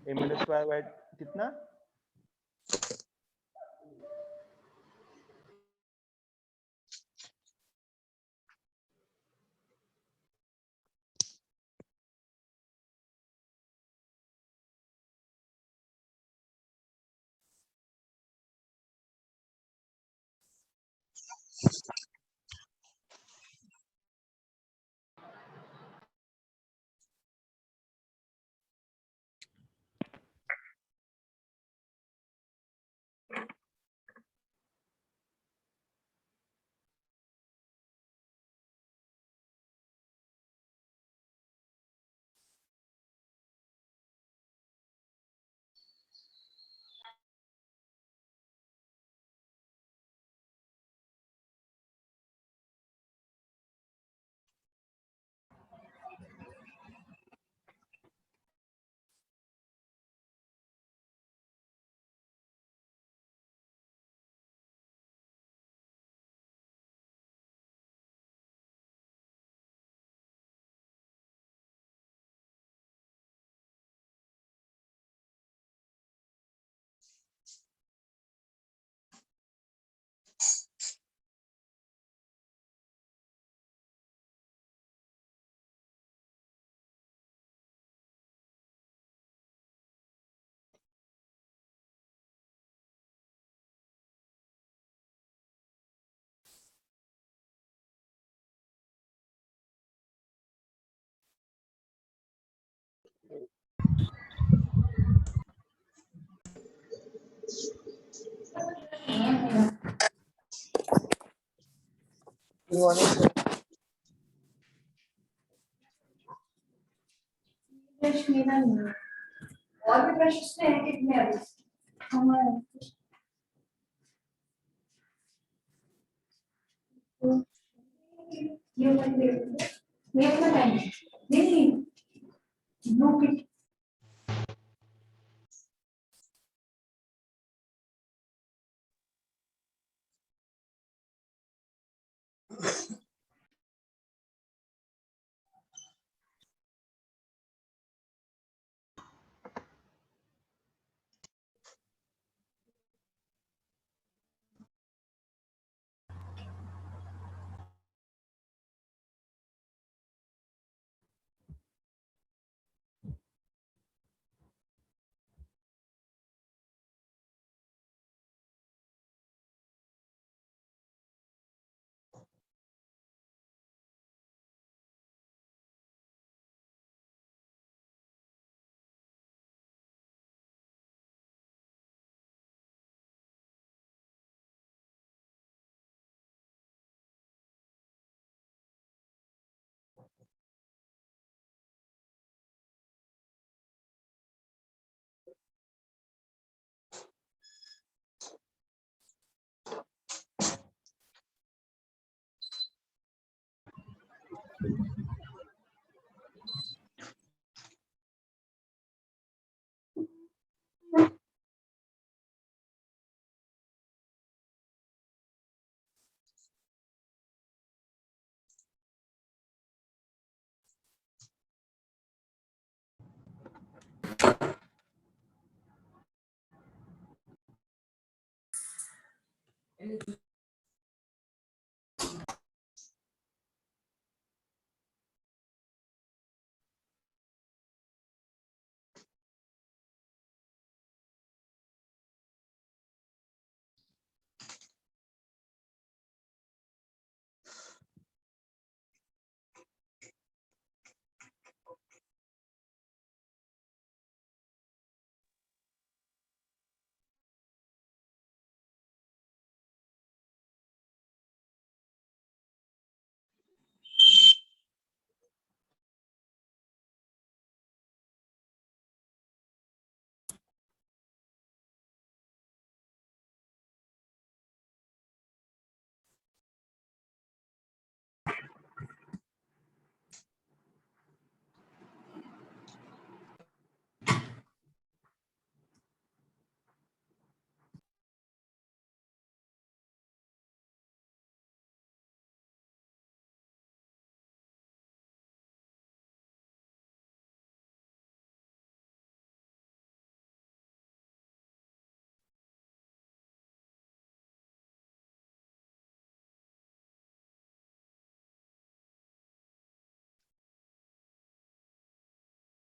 m² bye कितना और भी प्रश्न हैं कितने अभी ये वाला टाइम नहीं blue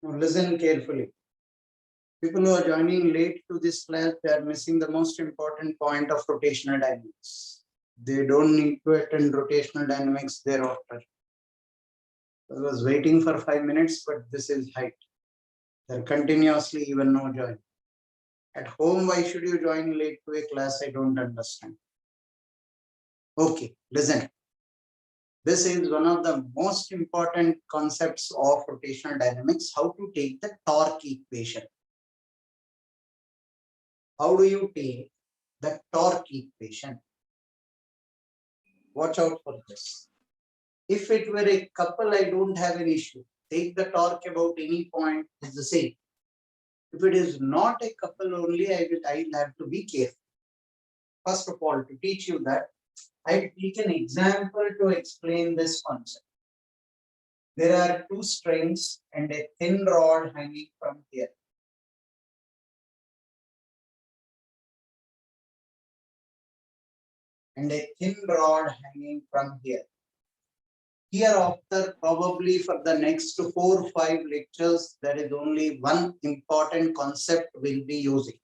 Now listen carefully. People who are joining late to this class, they are missing the most important point of rotational dynamics. They don't need to attend rotational dynamics thereafter. I was waiting for 5 minutes, but this is height. They're continuously even no join. At home, why should you join late to a class? I don't understand. Okay, listen. This is one of the most important concepts of rotational dynamics, how to take the torque equation. How do you take the torque equation? Watch out for this. If it were a couple, I don't have an issue. Take the torque about any point, is the same. If it is not a couple only, I'll have to be careful. First of all, to teach you that, I'll take an example to explain this concept. There are two strings and a thin rod hanging from here. And a thin rod hanging from here. Hereafter, probably for the next 4 or 5 lectures, there is only one important concept we'll be using.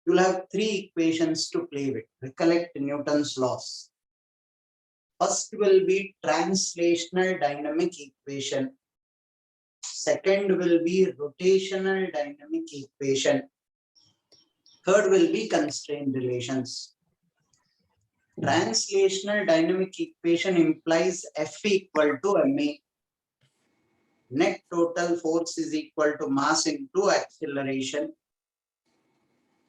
You'll have 3 equations to play with. Recollect Newton's laws. First will be translational dynamic equation. Second will be rotational dynamic equation. Third will be constraint relations. Translational dynamic equation implies F equal to ma. Net total force is equal to mass into acceleration.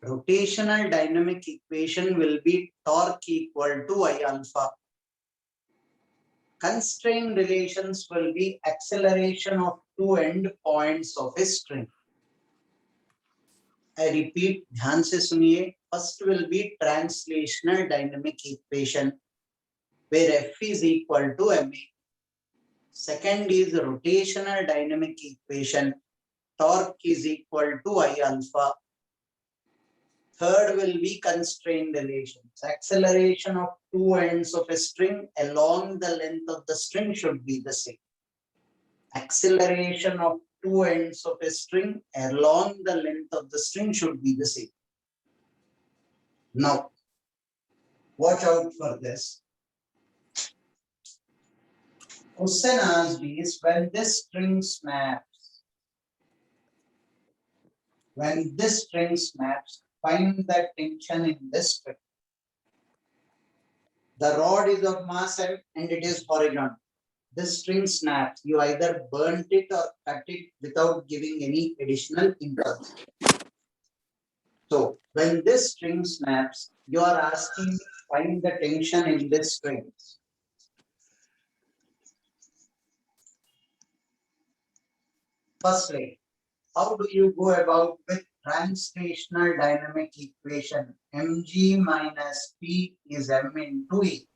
Rotational dynamic equation will be torque equal to I alpha. Constraint relations will be acceleration of 2 end points of a string. I repeat, ध्यान से सुनिए. First will be translational dynamic equation, where F is equal to ma. Second is rotational dynamic equation. Torque is equal to I alpha. Third will be constraint relations. Acceleration of 2 ends of a string along the length of the string should be the same. Acceleration of 2 ends of a string along the length of the string should be the same. Now, watch out for this. Question asked is, when this string snaps, find the tension in this string. The rod is of mass m and it is horizontal. This string snaps. You either burnt it or cut it without giving any additional impulse. So when this string snaps, you are asking to find the tension in this string. Firstly, how do you go about with translational dynamic equation? mg minus p is m into e.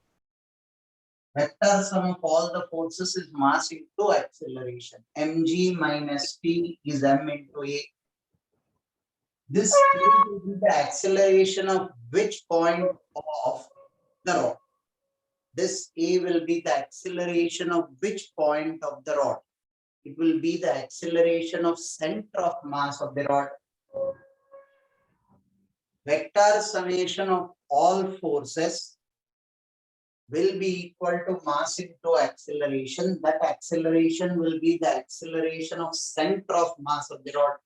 Vector sum of all the forces is mass into acceleration. mg minus p is m into a. This will be the acceleration of which point of the rod? This a will be the acceleration of which point of the rod? It will be the acceleration of center of mass of the rod. Vector summation of all forces will be equal to mass into acceleration. That acceleration will be the acceleration of center of mass of the rod.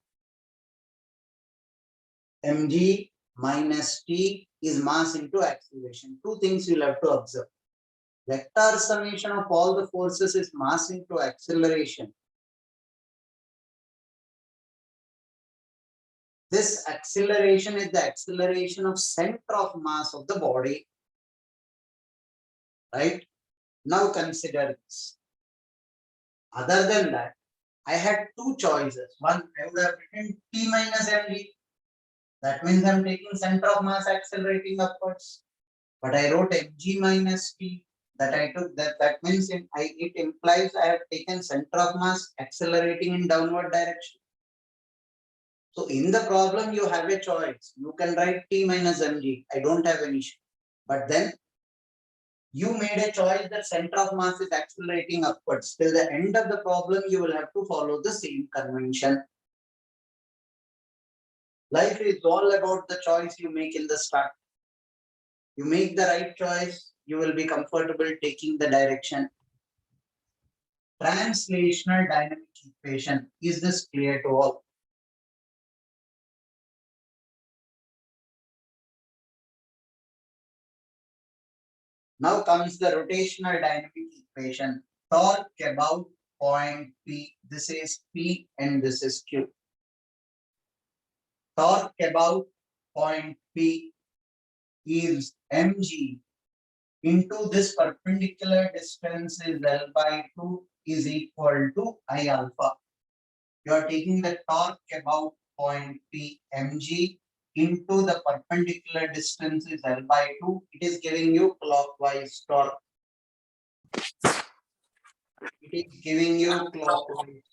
mg minus t is mass into acceleration. Two things you'll have to observe. Vector summation of all the forces is mass into acceleration. This acceleration is the acceleration of center of mass of the body. Right? Now consider this. Other than that, I had 2 choices. One, I would have written t minus mg. That means I'm taking center of mass accelerating upwards. But I wrote mg minus t. That I took that means it implies I have taken center of mass accelerating in downward direction. So in the problem you have a choice. You can write t minus mg. I don't have an issue. But then You made a choice that center of mass is accelerating upwards. Till the end of the problem, you will have to follow the same convention. Life is all about the choice you make in the start. You make the right choice, you will be comfortable taking the direction. Translational dynamic equation. Is this clear to all? Now comes the rotational dynamic equation. Torque about point P. This is P and this is Q. Torque about point P is mg into this perpendicular distance is L by 2 is equal to I alpha. You are taking the torque about point P mg into the perpendicular distance is L by 2. It is giving you clockwise torque. It is giving you clockwise.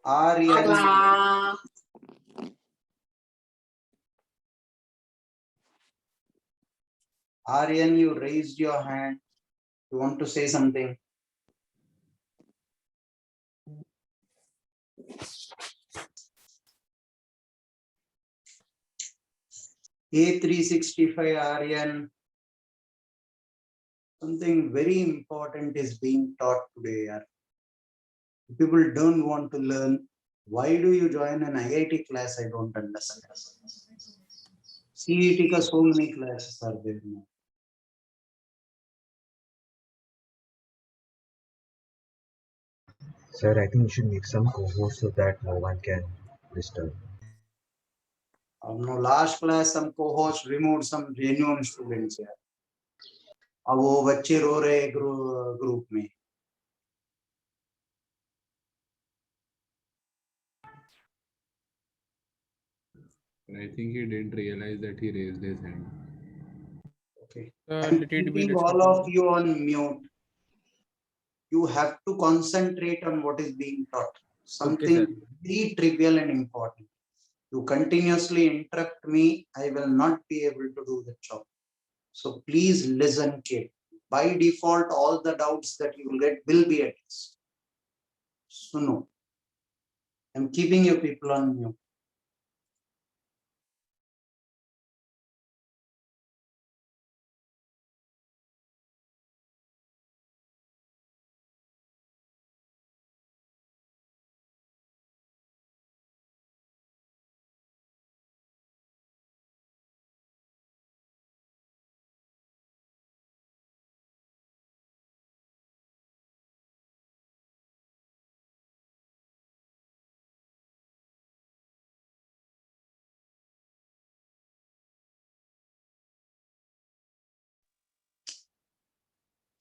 Aryan, Aryan, you raised your hand. You want to say something? A365 Aryan. Something very important is being taught today. Yaar. People don't want to learn. Why do you join an IIT class? I don't understand. CET ka so many classes are there now. Sir, I think you should make some co-hosts so that no one can disturb. अब no last class some co-host removed some genuine students यार. अब वो बच्चे रो रहे group में. I think he didn't realize that he raised his hand. Okay. Let I'm it be keeping listened all to. of you on mute. You have to concentrate on what is being taught. Something very trivial and important. You continuously interrupt me, I will not be able to do the job. So please listen carefully. By default, all the doubts that you will get will be addressed. So no, I'm keeping you people on mute.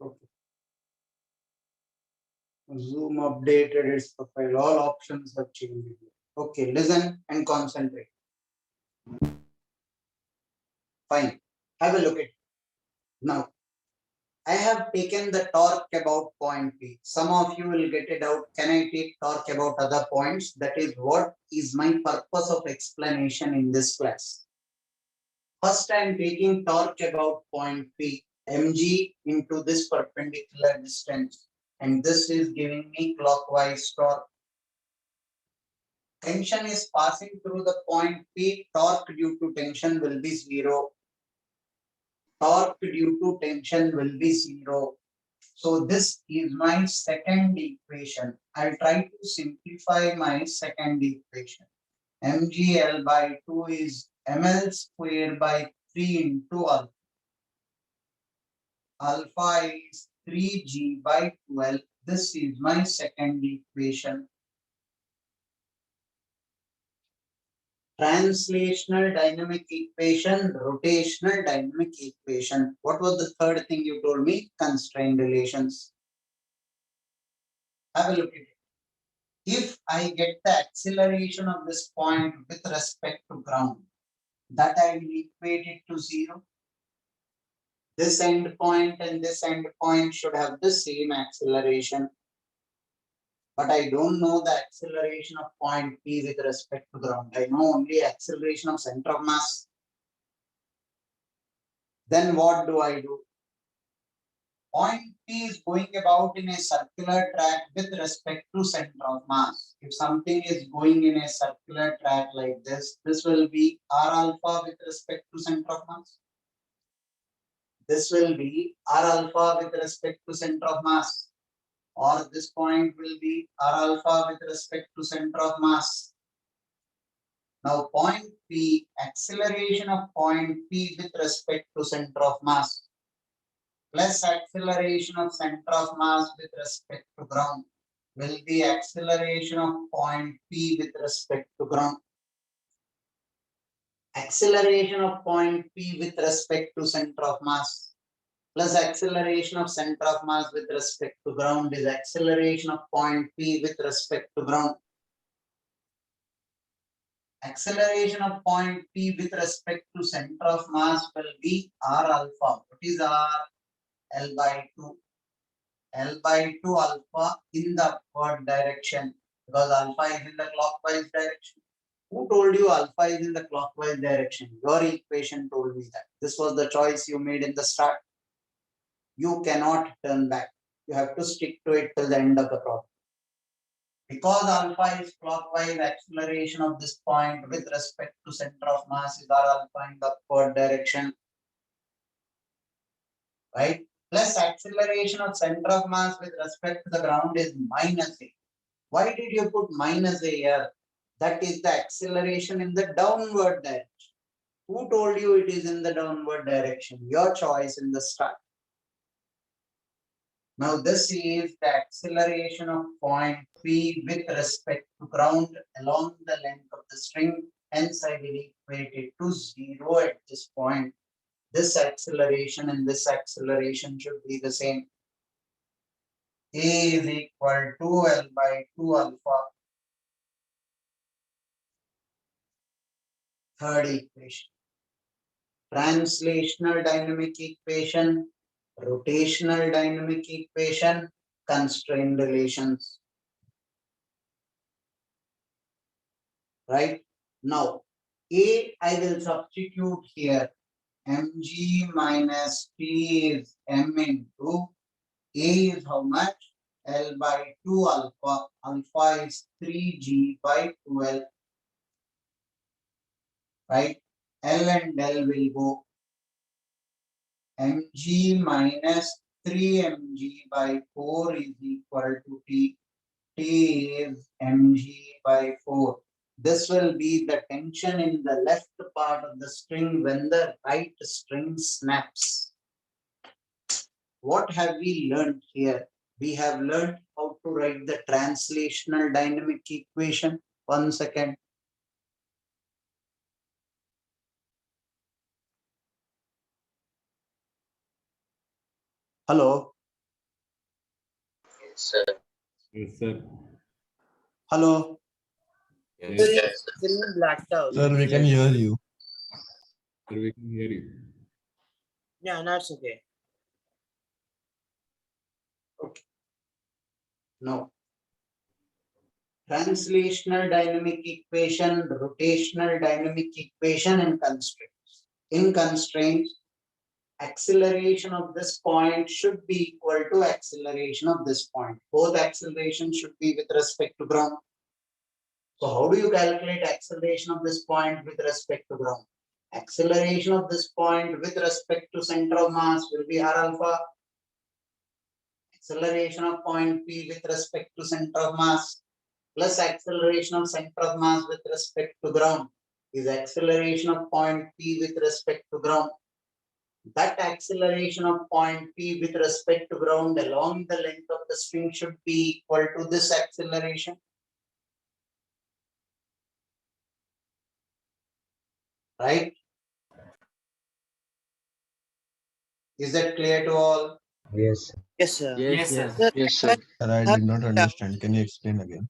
Okay. Zoom updated its profile. All options have changed. Okay, listen and concentrate. Fine. Have a look at it. Now, I have taken the torque about point P. Some of you will get it out. Can I take torque about other points? That is what is my purpose of explanation in this class. First, I am taking torque about point P, mg into this perpendicular distance. And this is giving me clockwise torque. Tension is passing through the point P. Torque due to tension will be 0. Torque due to tension will be 0. So this is my second equation. I'll try to simplify my second equation. mgl by 2 is ml square by 3 into alpha. Alpha is 3g by 12. This is my second equation. Translational dynamic equation, rotational dynamic equation. What was the third thing you told me? Constraint relations. Have a look at it. If I get the acceleration of this point with respect to ground, that I will equate it to 0. This end point and this end point should have the same acceleration. but I don't know the acceleration of point P with respect to ground. I know only acceleration of center of mass. Then what do I do? Point P is going about in a circular track with respect to center of mass. If something is going in a circular track like this will be R alpha with respect to center of mass. This will be R alpha with respect to center of mass. Or this point will be R alpha with respect to center of mass. Now point P, acceleration of point P with respect to center of mass plus acceleration of center of mass with respect to ground will be acceleration of point P with respect to ground. Acceleration of point P with respect to center of mass plus acceleration of center of mass with respect to ground is acceleration of point P with respect to ground. Acceleration of point P with respect to center of mass will be R alpha. What is R? L by 2. L by 2 alpha in the upward direction, because alpha is in the clockwise direction. Who told you alpha is in the clockwise direction? Your equation told me that. This was the choice you made in the start. You cannot turn back. You have to stick to it till the end of the problem. Because alpha is clockwise, acceleration of this point with respect to center of mass is R alpha in the upward direction. Right? Plus acceleration of center of mass with respect to the ground is minus A. Why did you put minus A here? That is the acceleration in the downward direction. Who told you it is in the downward direction? Your choice in the start. Now this is the acceleration of point P with respect to ground along the length of the string. Hence I will equate it to 0 at this point. This acceleration and this acceleration should be the same. A is equal to L by 2 alpha. Third equation. Translational dynamic equation, rotational dynamic equation, constraint relations. Right? Now, A I will substitute here. Mg minus T is M into A is how much? L by 2 alpha. Alpha is 3G by 12. Right? L and L will go. Mg minus 3mg by 4 is equal to T. T is mg by 4. This will be the tension in the left part of the string when the right string snaps. What have we learned here? We have learned how to write the translational dynamic equation. 1 second. Hello. Yes, sir. Yes, sir. Hello. Yes, Screen blacked out. Sir, we can hear you. Sir, we can hear you. Yeah, that's okay. No. Translational dynamic equation, rotational dynamic equation, and constraints. In constraints, acceleration of this point should be equal to acceleration of this point. Both accelerations should be with respect to ground. So how do you calculate acceleration of this point with respect to ground? Acceleration of this point with respect to center of mass will be R alpha. Acceleration of point P with respect to center of mass plus acceleration of center of mass with respect to ground is acceleration of point P with respect to ground. That acceleration of point P with respect to ground along the length of the string should be equal to this acceleration. Right? Is that clear to all? Yes. Yes, sir. Yes, Sir, yes, sir. Sir, I did not understand. Can you explain again?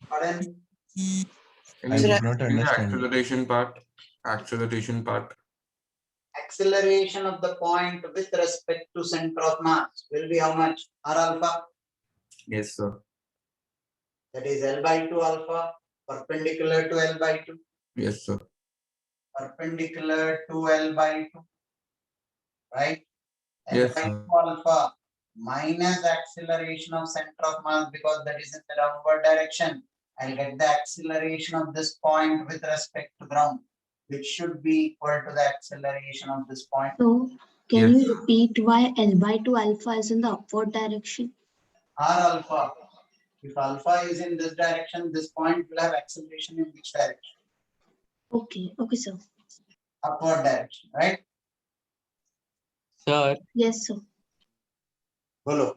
Pardon? Can I you did not explain the understand. acceleration part? Acceleration part. Acceleration of the point with respect to center of mass will be how much? R alpha. Yes, sir. That is L by 2 alpha perpendicular to L by 2. Yes, sir. Perpendicular to L by 2. Right? L Yes, by 2 sir. alpha minus acceleration of center of mass because that is in the downward direction. I'll get the acceleration of this point with respect to ground, which should be equal to the acceleration of this point. So, can Yes. you repeat why L by 2 alpha is in the upward direction? R alpha. If alpha is in this direction, this point will have acceleration in which direction? Okay, sir. Upward direction, right? Sir, Yes, sir. Bolo.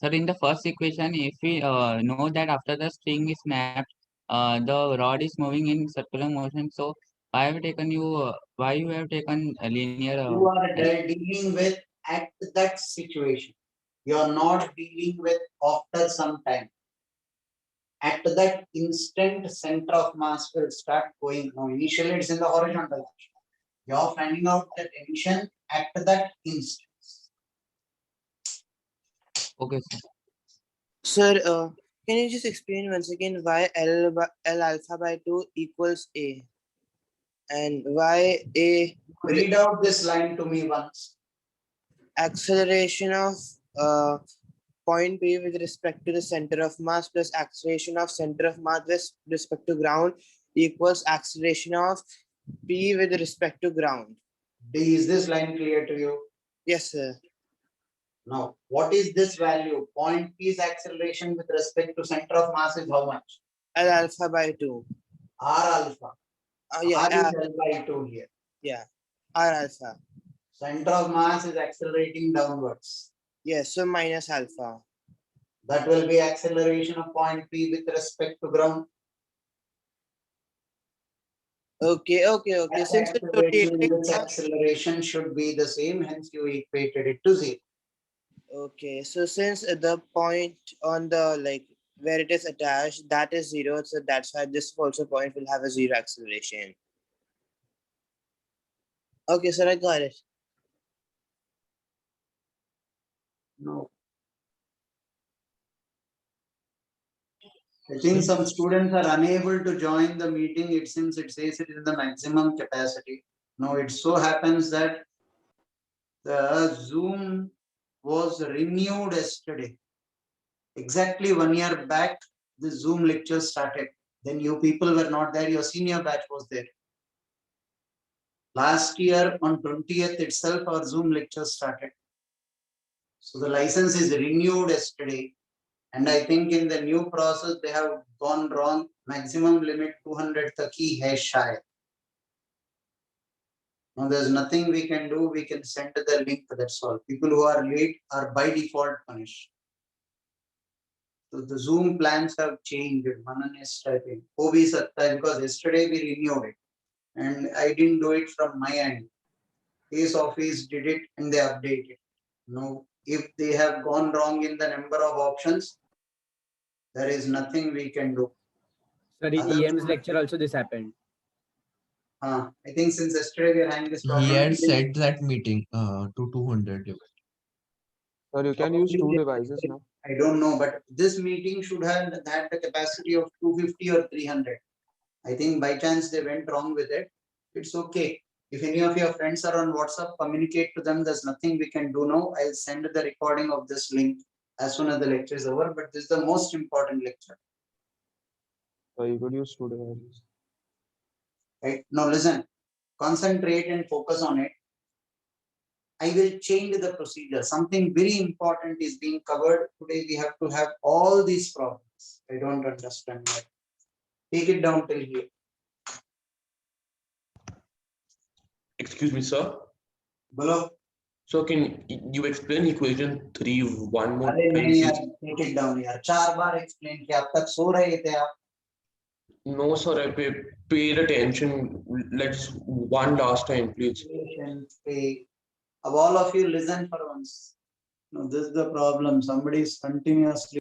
sir, in the first equation, if we know that after the string is snapped, the rod is moving in circular motion. So why you have taken a linear? You are dealing with at that situation. You are not dealing with after some time. At that instant, center of mass will start going. Now, initially it's in the horizontal direction. You are finding out the tension at that instant. Okay, sir. Sir, can you just explain once again why L alpha by 2 equals A? And why A Read out this line to me once. acceleration of point P with respect to the center of mass plus acceleration of center of mass with respect to ground equals acceleration of P with respect to ground. D, is this line clear to you? Yes, sir. Now, what is this value? Point P's acceleration with respect to center of mass is how much? L alpha by 2. R alpha. Yeah, R is L by 2 here. yeah, R alpha. Center of mass is accelerating downwards. Yes, so minus alpha. That will be acceleration of point P with respect to ground. Okay. That Since the acceleration, rotating this acceleration should be the same, hence you equated it to 0. okay, so since the point on the where it is attached, that is 0, so that's why this also point will have a 0 acceleration. Okay, sir, I got it. No. I think some students are unable to join the meeting. It seems it says it is the maximum capacity. Now it so happens that the Zoom was renewed yesterday. Exactly 1 year back, the Zoom lecture started. Then you people were not there, your senior batch was there. Last year on 20th itself, our Zoom lecture started. So the license is renewed yesterday. And I think in the new process, they have gone wrong. Maximum limit 200 तक ही है शायद. Now there's nothing we can do. We can send the link. That's all. People who are late are by default punished. So the Zoom plans have changed. Manan is typing. हो भी सकता है because yesterday we renewed it, and I didn't do it from my end. Case office did it and they updated. No, if they have gone wrong in the number of options, there is nothing we can do. Sir, in EM's lecture also this happened. I think since yesterday we are having this problem. He had set that meeting to 200 limit. Sir, you can use two devices now. I don't know, but this meeting should have had the capacity of 250 or 300. I think by chance they went wrong with it. It's okay. If any of your friends are on WhatsApp, communicate to them. There's nothing we can do now. I'll send the recording of this link as soon as the lecture is over. But this is the most important lecture. So you could use two devices. Right? Now listen, concentrate and focus on it. I will change the procedure. Something very important is being covered. Today we have to have all these problems. I don't understand that. Take it down till here. Excuse me, sir. Bolo. So can you explain equation 3 one more अरे time? नहीं यार, take it down यार. 4 बार explain किया. अब तक सो रहे थे आप. No, sir, I paid attention. Let's one last time, please. Pay. All of you listen for once. No, this is the problem. Somebody is continuously.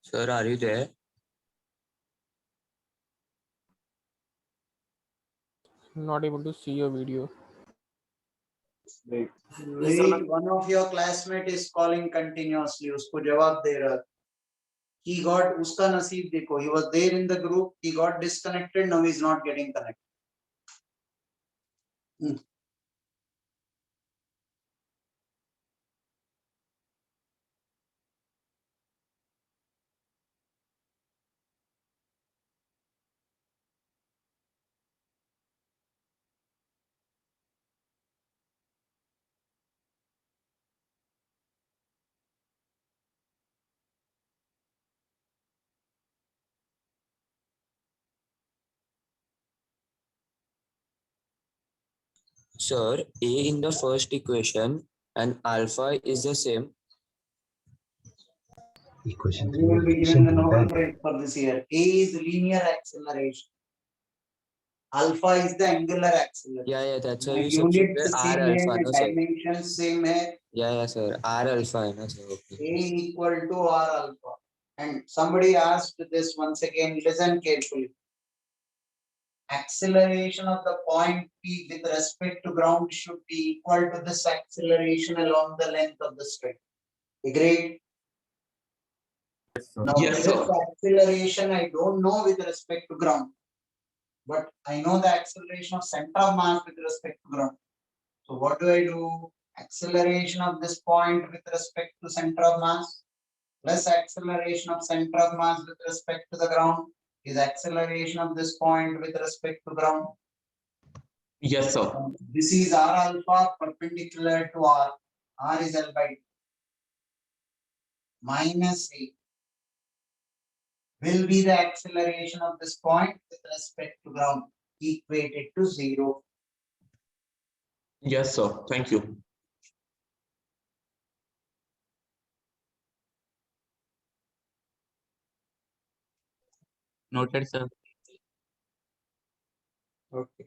Sir, are you there? Not able to see your video. Wait, one of your classmate is calling continuously. उसको जवाब दे रहा. He got उसका नसीब देखो. He was there in the group. He got disconnected. Now he's not getting connected. Sir, A in the first equation and alpha is the same. Equation We will 3 be is given the simple, Nobel right? Prize for this year. A is linear acceleration. Alpha is the angular acceleration. Yeah, that's why we Unit substitute R same alpha, है, no sir. dimension same है. Yeah, sir. R alpha, no sir. A Okay. equal to R alpha. And somebody asked this once again. Listen carefully. Acceleration of the point P with respect to ground should be equal to this acceleration along the length of the string. Agreed? Now, Yes, this sir. acceleration I don't know with respect to ground, but I know the acceleration of center of mass with respect to ground. So what do? Acceleration of this point with respect to center of mass plus acceleration of center of mass with respect to the ground is acceleration of this point with respect to ground. Yes, sir. This is R alpha perpendicular to R. R is L by 2 minus A will be the acceleration of this point with respect to ground equated to 0. Yes, sir. Thank you. Noted, sir. Okay.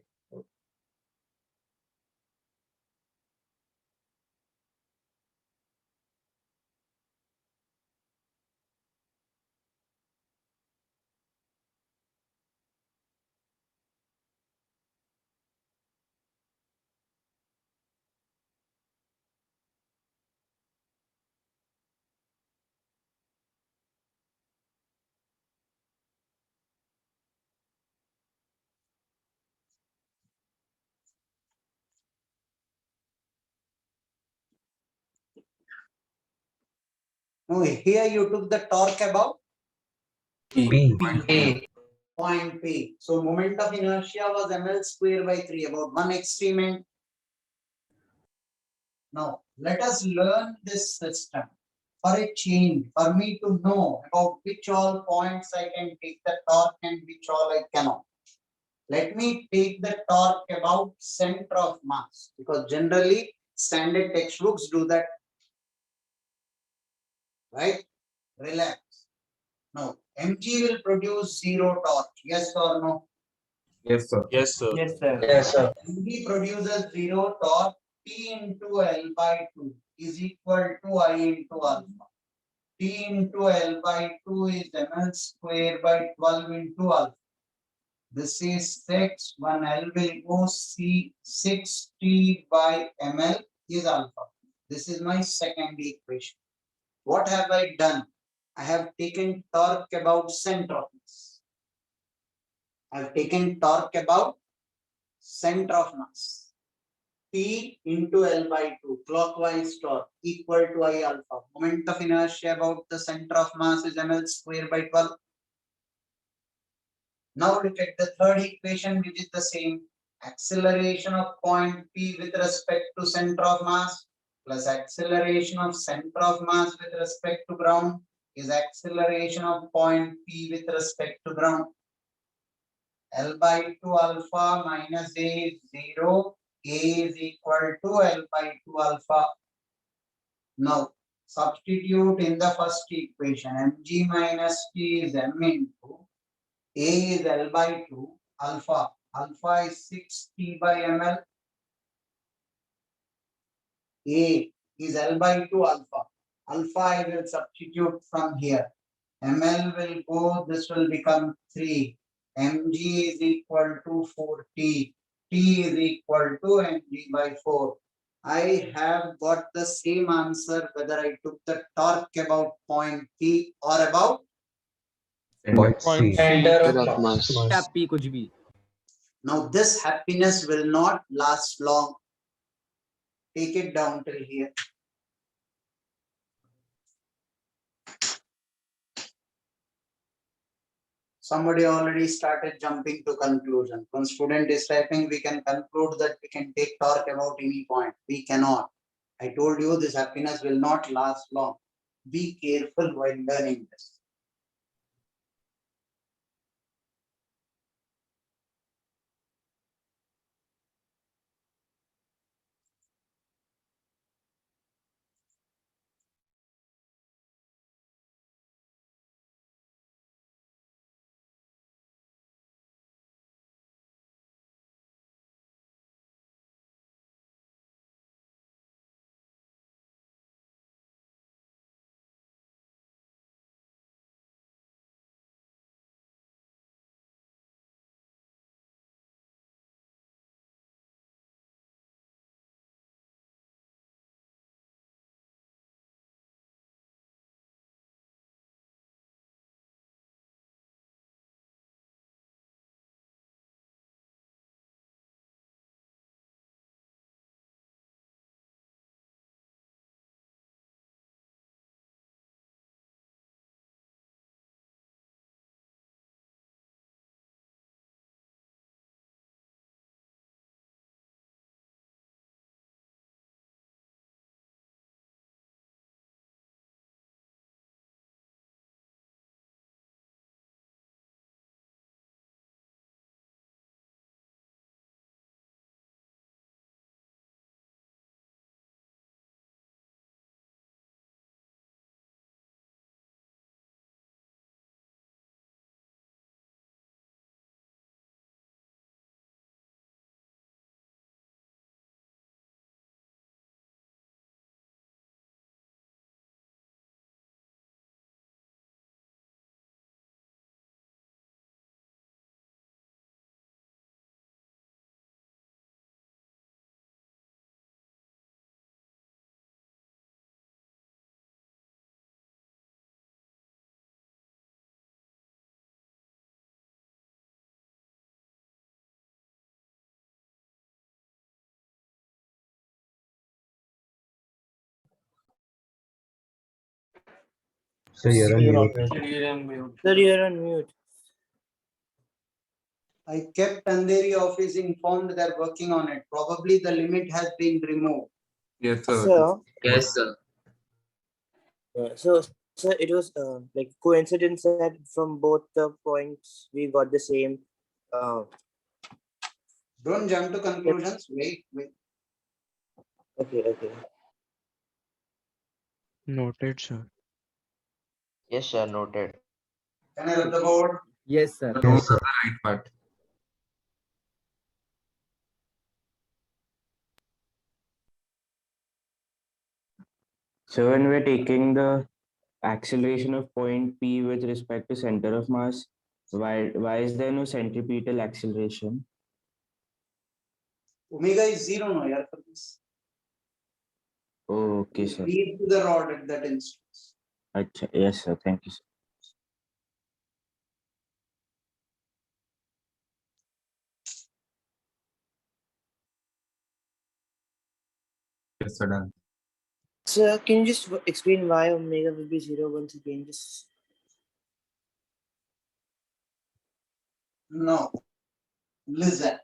Now here you took the torque about P. point P. So moment of inertia was ml square by 3, about one extreme end. Now let us learn this system. For a change, for me to know about which all points I can take the torque and which all I cannot. Let me take the torque about center of mass, because generally standard textbooks do that. Right? Relax. Now, mg will produce 0 torque. Yes or no? Yes, sir. Yes, sir. Yes, sir. Yes, sir. mg produces 0 torque. P into L by 2 is equal to I into alpha. T into L by 2 is ml square by 12 into alpha. This is 6. One L will go C 6T by ml is alpha. This is my second equation. What have I done? I have taken torque about center of mass. I have taken torque about center of mass. P into L by 2, clockwise torque equal to I alpha. Moment of inertia about the center of mass is ml square by 12. Now look at the third equation, which is the same. Acceleration of point P with respect to center of mass plus acceleration of center of mass with respect to ground is acceleration of point P with respect to ground. L by 2 alpha minus A is 0. A is equal to L by 2 alpha. Now substitute in the first equation. Mg minus T is M into A is L by 2 alpha. Alpha is 6T by ml. A is L by 2 alpha. Alpha I will substitute from here. ml will go, this will become 3. mg is equal to 4t. T is equal to mg by 4. I have got the same answer whether I took the torque about point P or about Point Point C. C. Center of mass. Tap P कुछ भी. now. This happiness will not last long. Take it down till here. Somebody already started jumping to conclusion. When student is typing, we can conclude that we can take torque about any point. We cannot. I told you this happiness will not last long. Be careful while learning this. So you're on mute. Sir, you're on mute. I kept Andheri office informed they're working on it. Probably the limit has been removed. Yes, sir. So, Yes, sir. so it was like coincidence that from both the points we got the same. Don't jump to conclusions. Wait. Okay. Noted, sir. Yes, sir. Noted. Can I rub the board? Yes, sir. The notes are the right part. So when we're taking the acceleration of point P with respect to center of mass, why is there no centripetal acceleration? Omega is 0 no, yaar, for this. Oh, okay, sir. Lead to the rod at that instance. Achha, yes, sir. Thank you, sir. Yes, sir. Done. So can you just explain why omega will be 0 once again? Just No. Listen.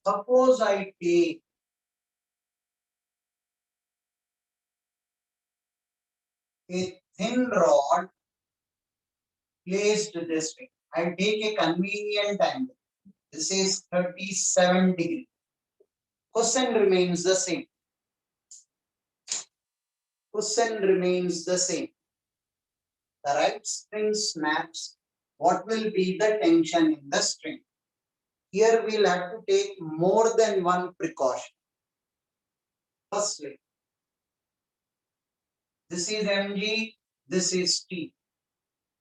Suppose I take a thin rod placed this way. I take a convenient angle. This is 37 degrees. Question remains the same. Question remains the same. The right string snaps. What will be the tension in the string? Here we'll have to take more than one precaution. Firstly, this is mg, this is t.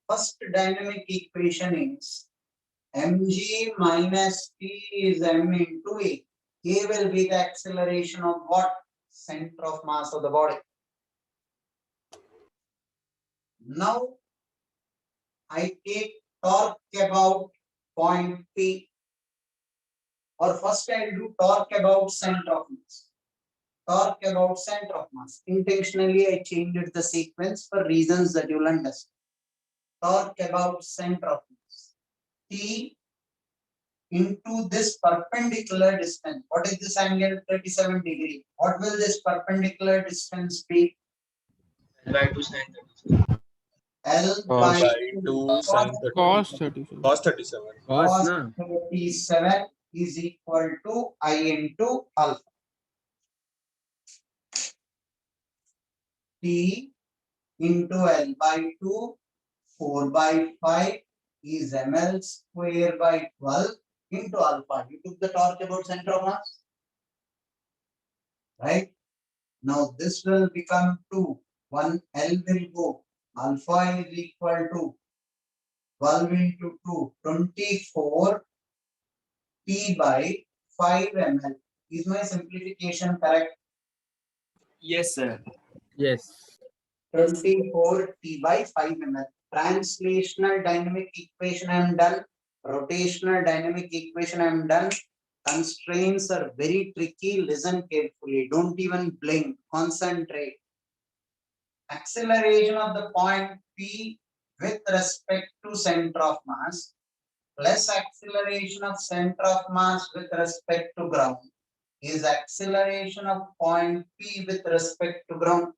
First dynamic equation is mg minus t is m into a. A will be the acceleration of what? Center of mass of the body. Now I take torque about point P, or first I'll do torque about center of mass. Torque about center of mass. Intentionally I changed the sequence for reasons that you'll understand. Torque about center of mass. T into this perpendicular distance. What is this angle? 37 degree. What will this perpendicular distance be? By 2 sin 37. L Cos by 2 sin 30. cos 37. Cos 37. Cos na. 37 is equal to I into alpha. T into L by 2, 4 by 5 is ml square by 12 into alpha. You took the torque about center of mass, right? Now this will become 2. 1 L will go. Alpha is equal to 12 into 2, 24 T by 5 ml. Is my simplification correct? Yes, sir. Yes. 24 T by 5 ml. Translational dynamic equation I am done. Rotational dynamic equation I am done. Constraints are very tricky. Listen carefully. Don't even blink. Concentrate. Acceleration of the point P with respect to center of mass plus acceleration of center of mass with respect to ground is acceleration of point P with respect to ground.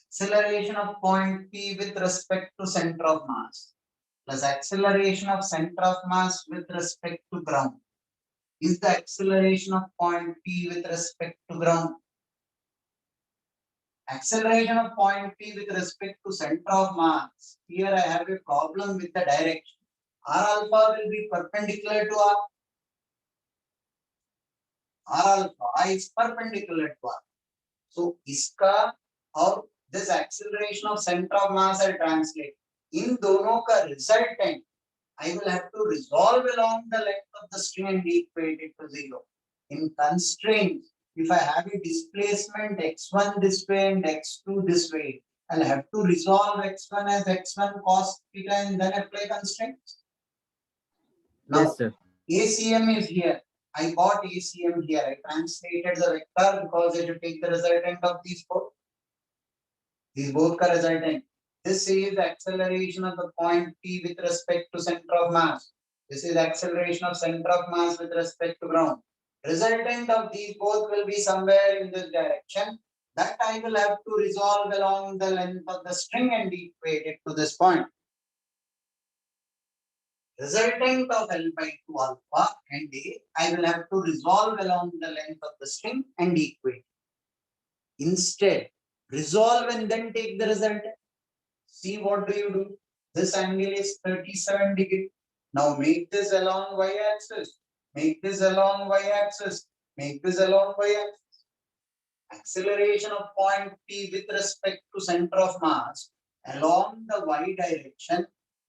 Acceleration of point P with respect to center of mass plus acceleration of center of mass with respect to ground is the acceleration of point P with respect to ground. Acceleration of point P with respect to center of mass. Here I have a problem with the direction. R alpha will be perpendicular to R. R alpha is perpendicular to R. So iska or this acceleration of center of mass I translate. In dono ka resultant, I will have to resolve along the length of the string and equate it to 0. In constraints, if I have a displacement x1 this way and x2 this way, I'll have to resolve x1 as x1 cos theta and then apply constraints. Now, Yes, sir. ACM is here. I got ACM here. I translated the vector because I should take the resultant of these both. These both are resultant. This is the acceleration of the point P with respect to center of mass. This is acceleration of center of mass with respect to ground. Resultant of these both will be somewhere in this direction. That I will have to resolve along the length of the string and equate it to this point. Resultant of L by 2 alpha and A, I will have to resolve along the length of the string and equate. Instead, resolve and then take the resultant. See what do you do? This angle is 37 degree. Now make this along y-axis. Make this along y-axis. Make this along y-axis. Acceleration of point P with respect to center of mass along the y direction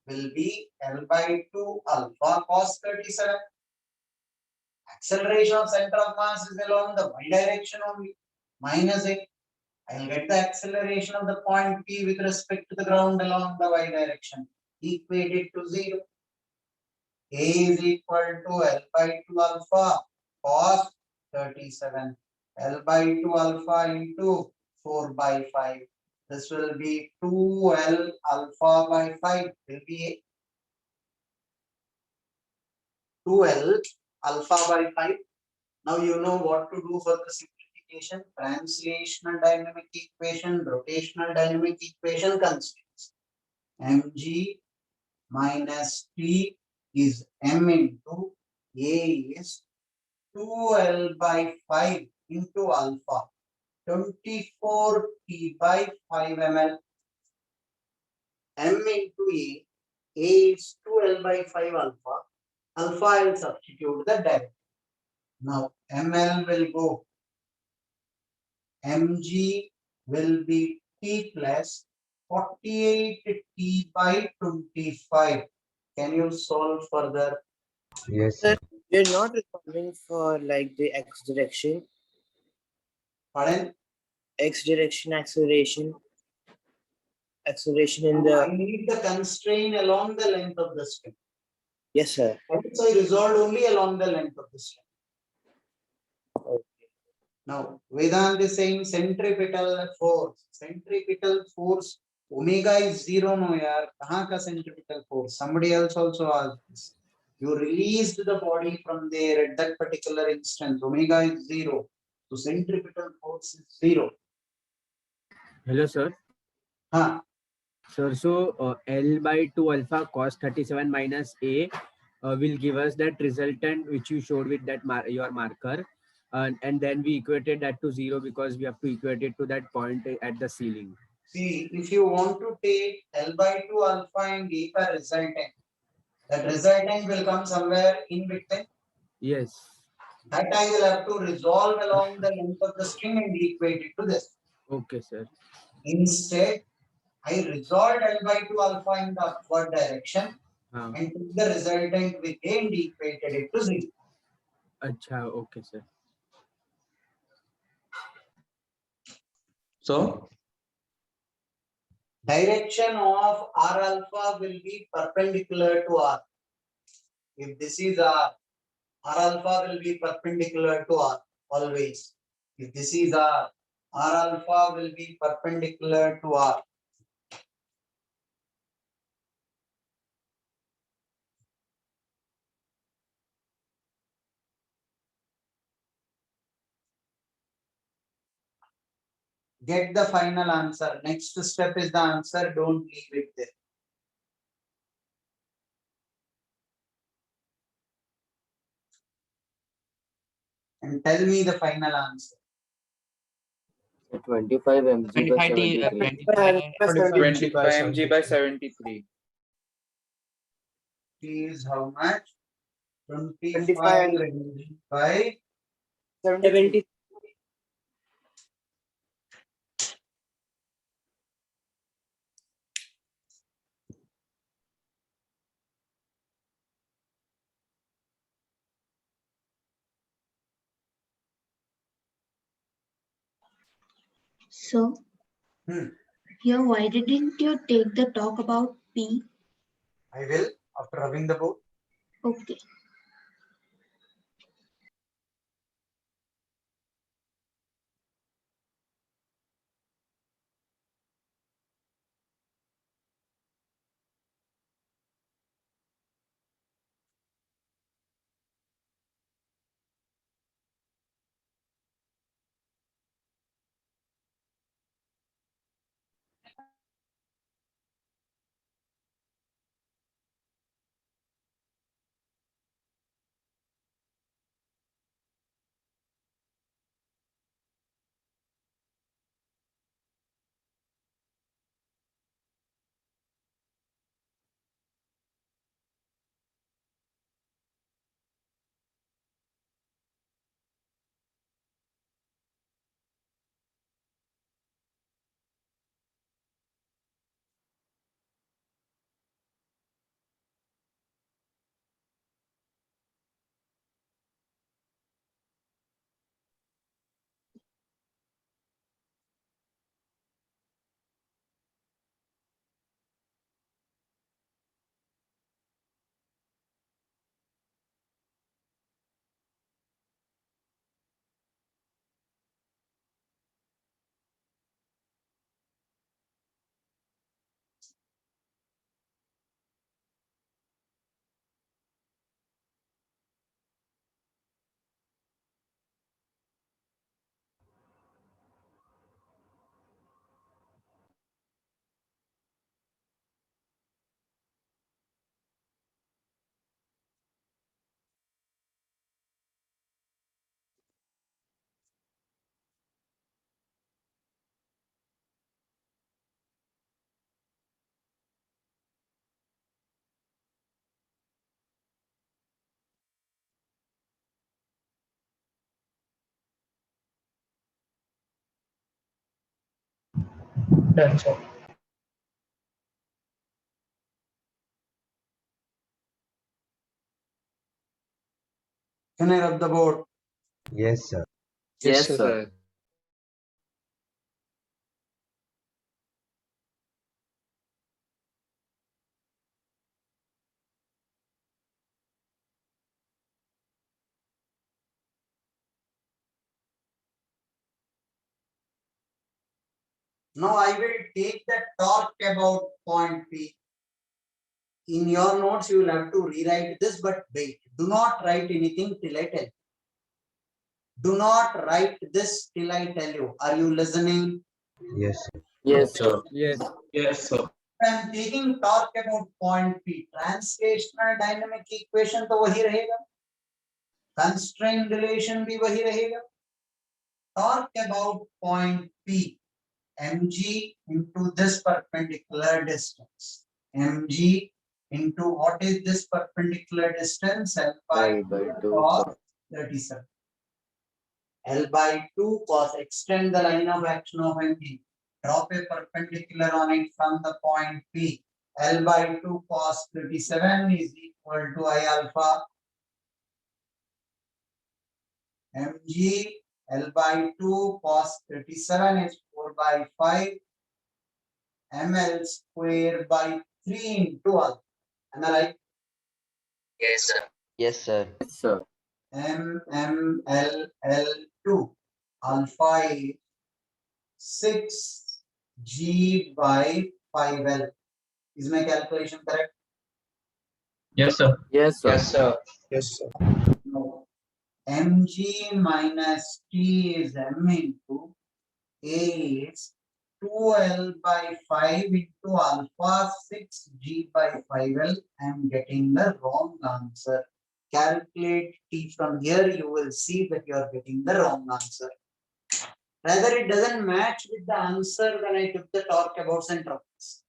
will be L by 2 alpha cos 37. Acceleration of center of mass is along the y direction only, minus A. I will get the acceleration of the point P with respect to the ground along the y direction. Equate it to 0. A is equal to L by 2 alpha cos 37. L by 2 alpha into 4 by 5. This will be 2L alpha by 5 will be 2L alpha by 5. Now you know what to do for the simplification. Translational dynamic equation, rotational dynamic equation constraints. Mg minus T is M into A is 2L by 5 into alpha. 24 T by 5 ml. M into A is 2L by 5 alpha. Alpha I will substitute the direct. Now ml will go. mg will be t plus 48t by 25. Can you solve further? Yes, Sir, sir. we're not resolving for like the x direction, Pardon? acceleration in I the, need the constraint along the length of the string. yes, sir. Hence I resolved only along the length of the string. Now, Vedant is saying centripetal force. Centripetal force, omega is zero, no yaar. Kahan ka centripetal force? Somebody else also asked this. You released the body from there at that particular instance. Omega is zero. So centripetal force is zero. Hello, sir. Huh. Sir, so L by 2 alpha cos 37 minus A will give us that resultant which you showed with that your marker. And then we equated that to 0 because we have to equate it to that point at the ceiling. See, if you want to take L by 2 alpha and give a resultant, that resultant will come somewhere in between. Yes. That I will have to resolve along the length of the string and equate it to this. Okay, sir. Instead, I resolved L by 2 alpha in the upward direction and took the resultant with A and equated it to 0. Acha, okay, sir. So, Direction of R alpha will be perpendicular to R. If this is R alpha will be perpendicular to R always. If this is R alpha will be perpendicular to R. Get the final answer. Next step is the answer. Don't leave it there. And tell me the final answer. 25 mg by 25 T, 73. 25 mg by 73. Is how much? 25 25 mg by 70. So here, why didn't you take the talk about P? I will after rubbing the board. Okay. Done, sir. Can I rub the board? Yes, sir. Yes, sir. Now I will take the torque about point P. In your notes, you will have to rewrite this, but wait, do not write anything till I tell you. Do not write this till I tell you. Are you listening? Yes, sir. Yes, sir. Yes. Yes, sir. I am taking torque about point P. Translational dynamic equation तो वही रहेगा. Constraint relation भी वही रहेगा. Torque about point P. mg into this perpendicular distance. mg into what is this perpendicular distance? L by 2 cos 37. L by 2 cos, extend the line of action of mg. Drop a perpendicular on it from the point P. L by 2 cos 37 is equal to I alpha. mg L by 2 cos 37 is 4 by 5. ml square by 3 into alpha. Am I right? Yes, sir. Yes, sir. Yes, sir. mmll2 alpha is 6 g by 5l. Is my calculation correct? Yes, sir. Yes, sir. Yes, sir. Yes, sir. No. mg minus t is m into a is 2l by 5 into alpha 6g by 5l. I am getting the wrong answer. Calculate t from here, you will see that you are getting the wrong answer. Rather, it doesn't match with the answer when I took the torque about center of mass.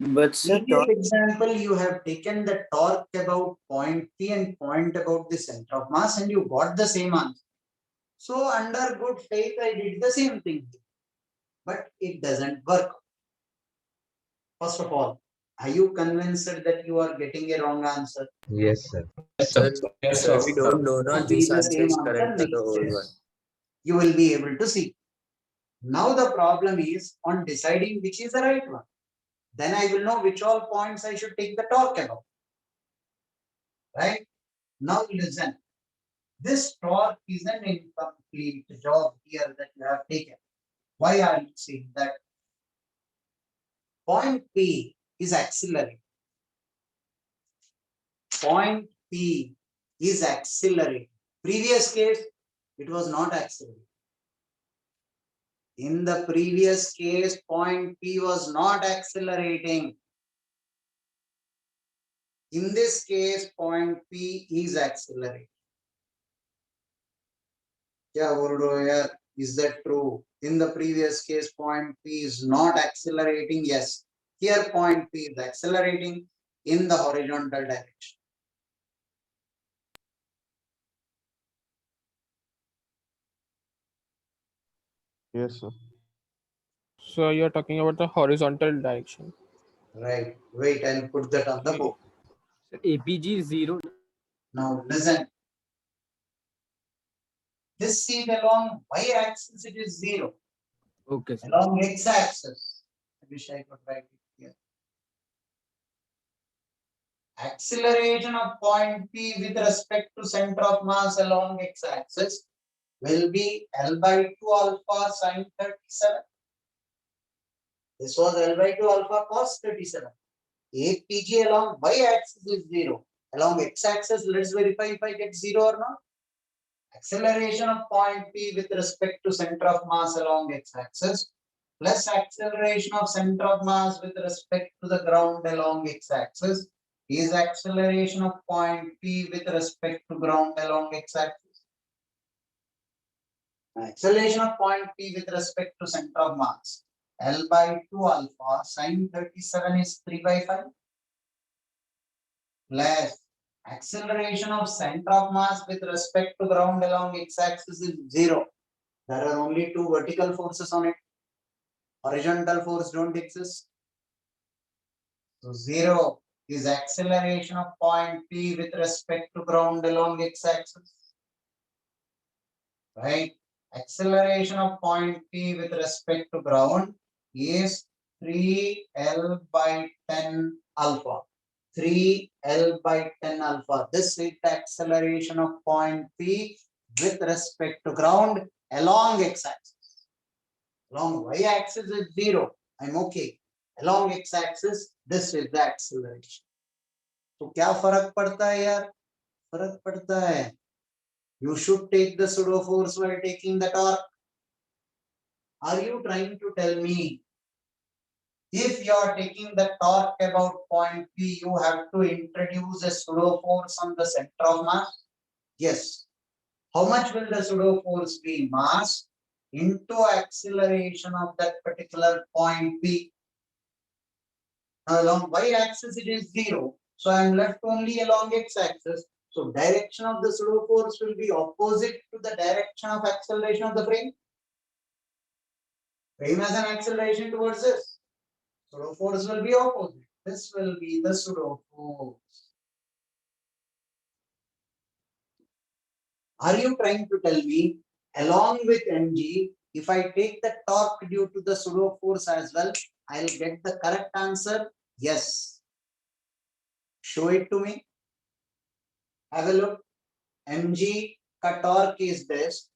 But sir, In this example, you have taken the torque about point P and point about the center of mass and you got the same answer. So under good faith, I did the same thing. But it doesn't work. First of all, are you convinced that you are getting a wrong answer? Yes, sir. Yes, sir. Yes, sir. We don't know not Be this the answer same is answer correct or the next old test. one. You will be able to see. Now the problem is on deciding which is the right one. Then I will know which all points I should take the torque about. Right? Now listen. This torque is an incomplete job here that you have taken. Why are you saying that? Point P is accelerating. Point P is accelerating. Previous case, it was not accelerating. In the previous case, point P was not accelerating. In this case, point P is accelerating. Yeah, is that true? In the previous case, point P is not accelerating. Yes. Here, point P is accelerating in the horizontal direction. Yes, sir. So you're talking about the horizontal direction. Right. Wait, I'll put that on the board. APG is 0. Now listen. This seat along y-axis it is 0. Okay, sir. Along x-axis, I wish I could write it here. Acceleration of point P with respect to center of mass along x-axis will be L by 2 alpha sine 37. This was L by 2 alpha cos 37. APG along y-axis is 0. Along x-axis, let's verify if I get 0 or not. Acceleration of point P with respect to center of mass along x-axis plus acceleration of center of mass with respect to the ground along x-axis is acceleration of point P with respect to ground along x-axis. Acceleration of point P with respect to center of mass L by 2 alpha sine 37 is 3 by 5 plus acceleration of center of mass with respect to ground along x-axis is 0. There are only two vertical forces on it. Horizontal force don't exist. So 0 is acceleration of point P with respect to ground along x-axis. Right? Acceleration of point P with respect to ground is 3L by 10 alpha. 3L by 10 alpha. This is the acceleration of point P with respect to ground along x-axis. Along y-axis is 0. I'm okay. Along x-axis, this is the acceleration. तो क्या फर्क पड़ता है यार? फर्क पड़ता है. You should take the pseudo force while taking the torque. Are you trying to tell me if you are taking the torque about point P, you have to introduce a pseudo force on the center of mass? Yes. How much will the pseudo force be? Mass into acceleration of that particular point P. Now along y-axis it is 0. So I am left only along x-axis. So direction of the pseudo force will be opposite to the direction of acceleration of the frame. Frame has an acceleration towards this. Pseudo force will be opposite. This will be the pseudo force. Are you trying to tell me along with mg, if I take the torque due to the pseudo force as well, I'll get the correct answer? Yes. Show it to me. Have a look. mg ka torque is this.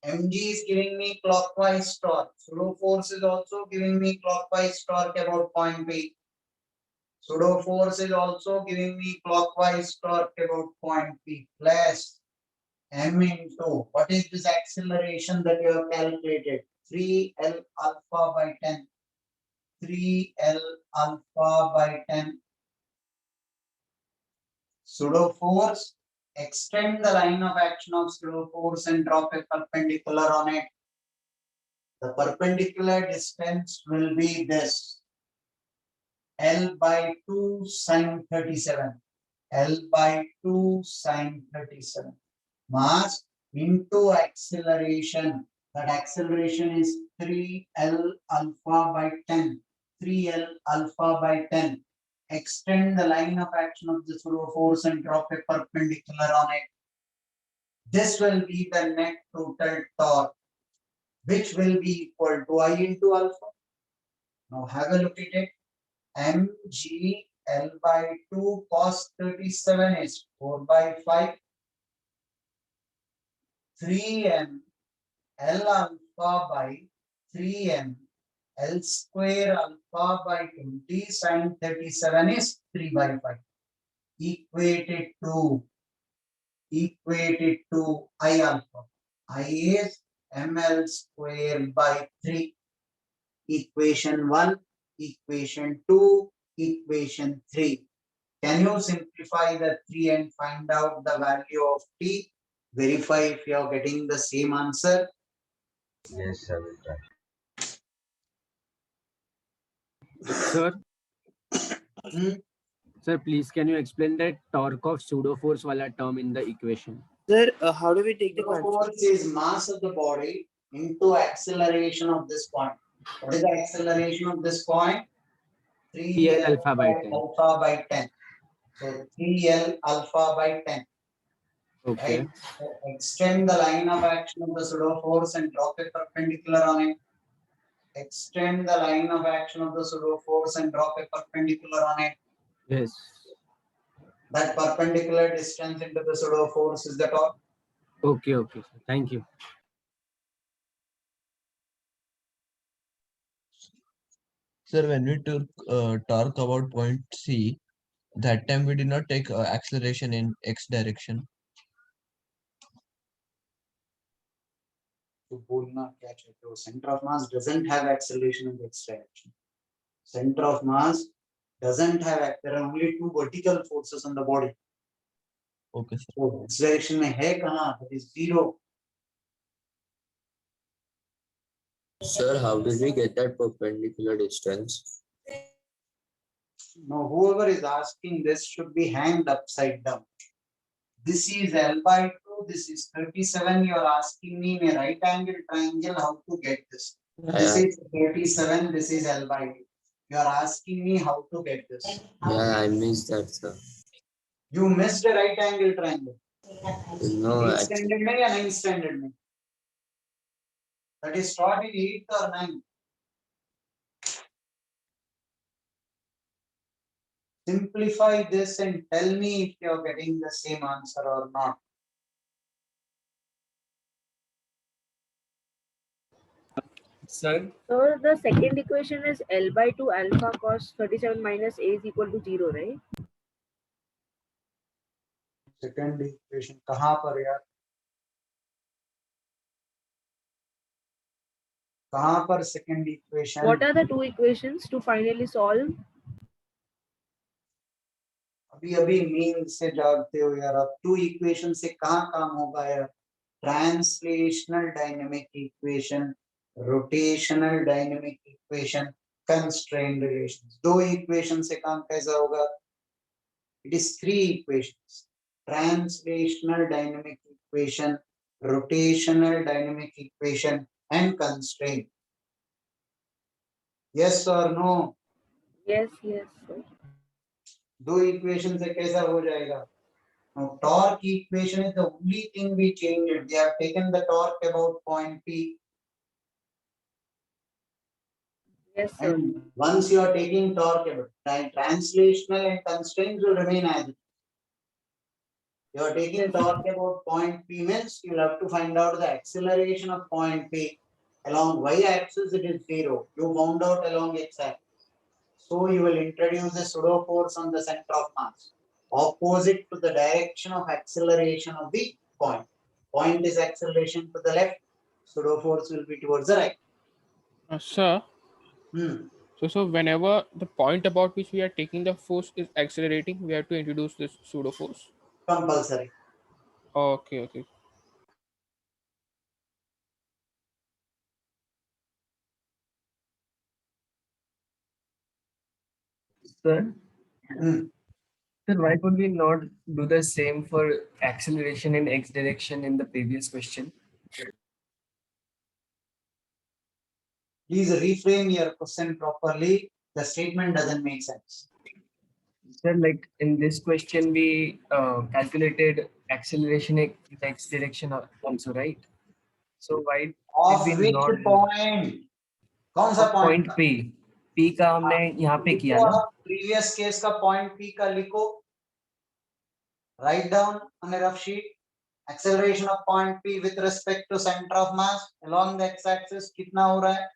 mg is giving me clockwise torque. Pseudo force is also giving me clockwise torque about point B. Pseudo force is also giving me clockwise torque about point P plus m into what is this acceleration that you have calculated? 3L alpha by 10. 3L alpha by 10. Pseudo force, extend the line of action of pseudo force and drop a perpendicular on it. The perpendicular distance will be this. L by 2 sine 37. L by 2 sine 37. Mass into acceleration. That acceleration is 3L alpha by 10. 3L alpha by 10. Extend the line of action of the pseudo force and drop a perpendicular on it. This will be the net total torque, which will be equal to I into alpha. Now have a look at it. mg L by 2 cos 37 is 4 by 5. 3m L alpha by 3m L square alpha by 20 sine 37 is 3 by 5. Equated to I alpha. I is ml square by 3. Equation 1, equation 2, equation 3. Can you simplify the 3 and find out the value of t? Verify if you are getting the same answer. Yes, I will try. Sir, sir, please can you explain that torque of pseudo force wala term in the equation? Sir, how do we take the Force is mass of the body into acceleration of this point. What is the acceleration of this point? 3L alpha by 10. Alpha by 10. So 3L alpha by 10. Okay. Right? So extend the line of action of the pseudo force and drop a perpendicular on it. Extend the line of action of the pseudo force and drop a perpendicular on it. Yes. That perpendicular distance into the pseudo force is the torque. Okay, okay. Sir. Thank you. Sir, when we took torque about point C, that time we did not take acceleration in x direction. तो बोलना क्या चाहते हो? Center of mass doesn't have acceleration in x direction. Center of mass doesn't have. There are only two vertical forces on the body. Okay, sir. So x direction में है कहाँ? That is 0. Sir, how did we get that perpendicular distance? Now, whoever is asking this should be hanged upside down. This is L by 2, this is 37. You are asking me in a right angle triangle how to get this. This is 87, this is L by 2. You are asking me how to get this. Yeah, I missed that, sir. You missed a right angle triangle. No, 8th standard में या 9th standard में? That is taught in 8th or 9th. Simplify this and tell me if you are getting the same answer or not. Sir, So the second equation is L by 2 alpha cos 37 minus A is equal to 0, right? Second equation कहाँ पर यार? कहाँ पर second equation? What are the two equations to finally solve? अभी mean से जागते हो यार. अब two equation से कहाँ काम होगा यार? Translational dynamic equation, rotational dynamic equation, constraint relations. दो equation से काम कैसा होगा? It is three equations: translational dynamic equation, rotational dynamic equation, and constraint. Yes or no? Yes, yes, sir. दो equation से कैसा हो जाएगा? Now torque equation is the only thing we changed. They have taken the torque about point P. Yes, sir. And once you are taking torque about translational and constraints will remain as it is. You are taking torque about point P means you will have to find out the acceleration of point P. Along y-axis it is 0. You found out along x-axis. So you will introduce a pseudo force on the center of mass, opposite to the direction of acceleration of the point. Point is acceleration to the left, pseudo force will be towards the right. Sir, so whenever the point about which we are taking the force is accelerating, we have to introduce this pseudo force. Compulsory. Okay, okay. Sir, sir, why could we not do the same for acceleration in x direction in the previous question? Please reframe your question properly. The statement doesn't make sense. Sir, like in this question, we calculated acceleration in x direction also, right? So why Of did we which not point? कौन सा point point? P? P का हमने यहाँ पे किया ना? Previous case का point P का लिखो. Write down on a rough sheet. Acceleration of point P with respect to center of mass along the x-axis कितना हो रहा है?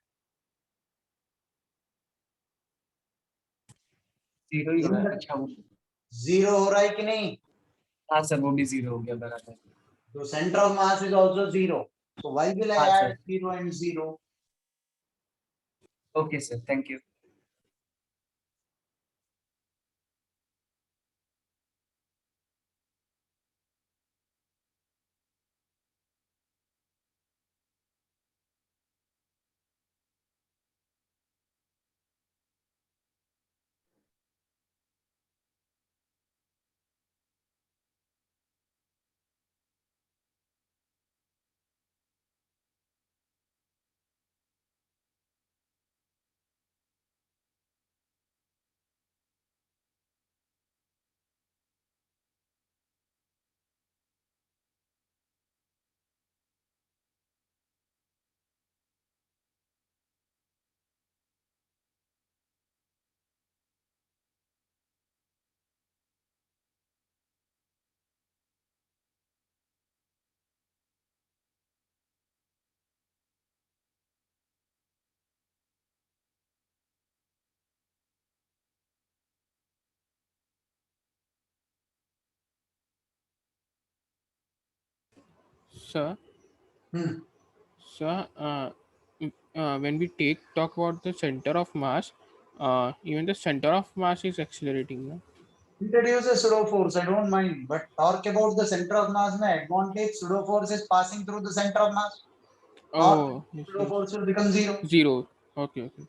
0 ही हो रहा है. अच्छा, 0 हो रहा है कि नहीं? हाँ सर, वो भी 0 हो गया बराबर. So center of mass is also 0. So why will I add 0 and 0? Okay, sir. Thank you. Sir, sir, when we talk about the center of mass, even the center of mass is accelerating. No? Introduce a pseudo force, I don't mind, but talk about the center of mass. My advantage pseudo force is passing through the center of mass. Oh, yes, Pseudo yes. force will become 0. 0. Okay, okay.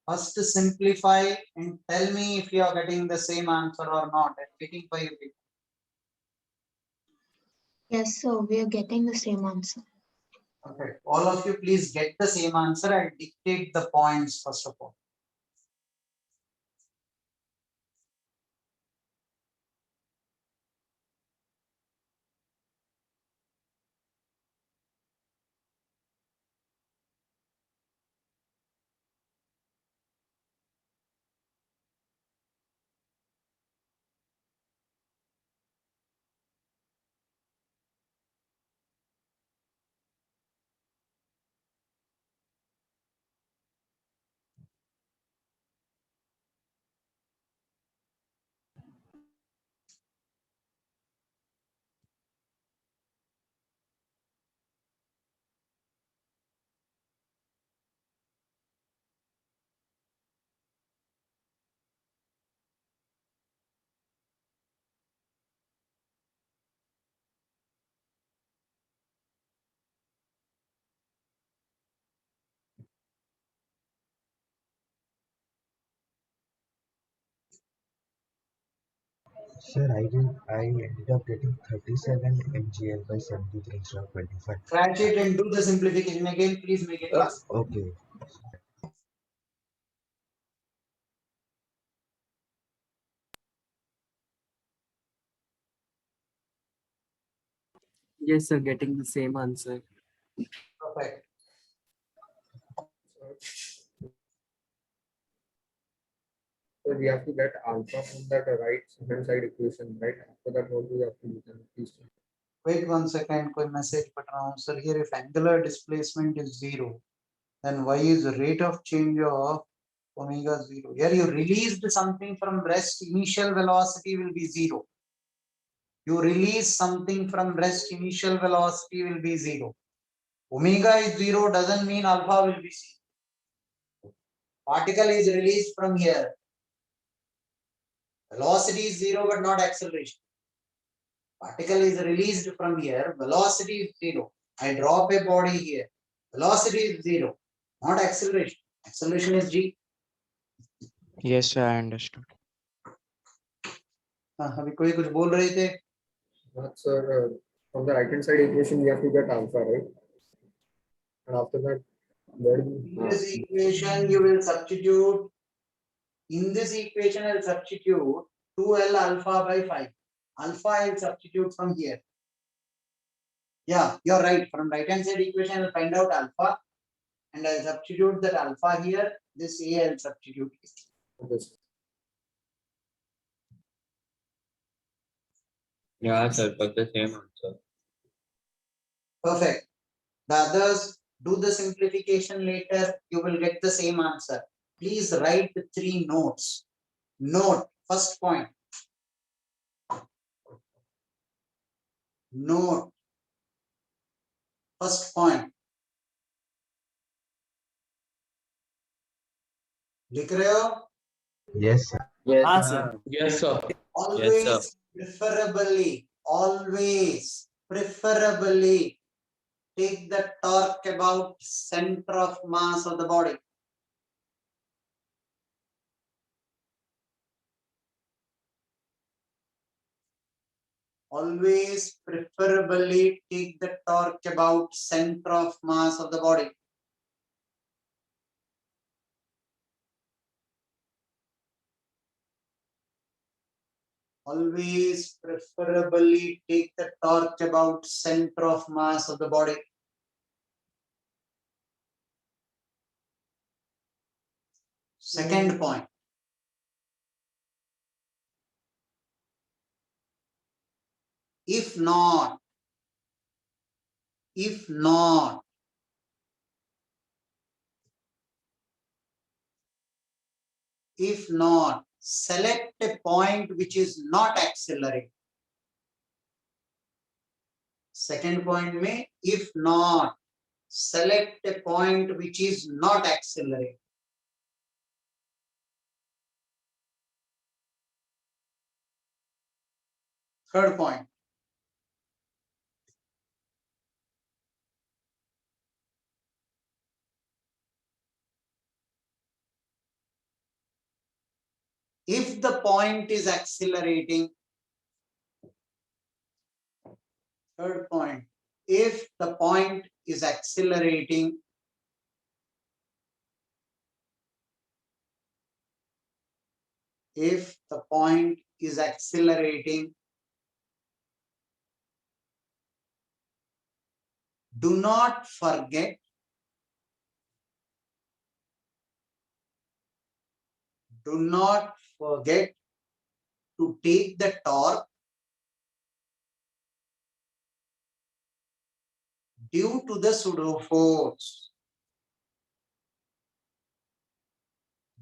First simplify and tell me if you are getting the same answer or not. I'm waiting for you. Yes, sir. We are getting the same answer. Okay, all of you please get the same answer and dictate the points first of all. Sir, I ended up getting 37 mgl by 73 instead of 25. Scratch it and do the simplification again. Please make it fast. Okay. Yes, sir. Getting the same answer. Perfect. So we have to get alpha from that right hand side equation, right? After that, what do we have to do then? Please. Wait 1 second. कोई message पढ़ रहा हूँ. Sir, here if angular displacement is 0, then y is the rate of change of omega 0. Here you released something from rest, initial velocity will be 0. You release something from rest, initial velocity will be 0. Omega is 0 doesn't mean alpha will be 0. Particle is released from here. Velocity is 0 but not acceleration. Particle is released from here. Velocity is 0. I drop a body here. Velocity is 0. Not acceleration. Acceleration is g. Yes, sir, I understood. अभी कोई कुछ बोल रहे थे? Sir, from the right hand side equation, we have to get alpha, right? And after that, in this equation you will substitute. In this equation I will substitute 2L alpha by 5. Alpha I will substitute from here. Yeah, you're right. From right hand side equation I will find out alpha and I will substitute that alpha here. This A I will substitute. Yeah, sir, got the same answer. Perfect. The others, do the simplification later. You will get the same answer. Please write the 3 notes. Note, first point. Note, first point. लिख रहे हो? Yes, sir. Yes, sir. Yes, sir. Always, preferably, always, preferably take the torque about center of mass of the body. Always, preferably take the torque about center of mass of the body. Always, preferably take the torque about center of mass of the body. Second point. If not, select a point which is not accelerating. Second point में, if not, select a point which is not accelerating. Third point. If the point is accelerating, Third point, if the point is accelerating, do not forget to take the torque due to the pseudo force.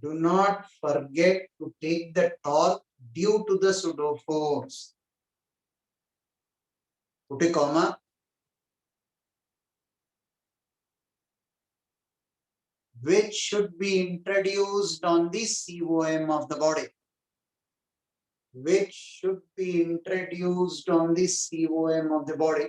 Do not forget to take the torque due to the pseudo force. Put a comma. Which should be introduced on the COM of the body. Which should be introduced on the COM of the body.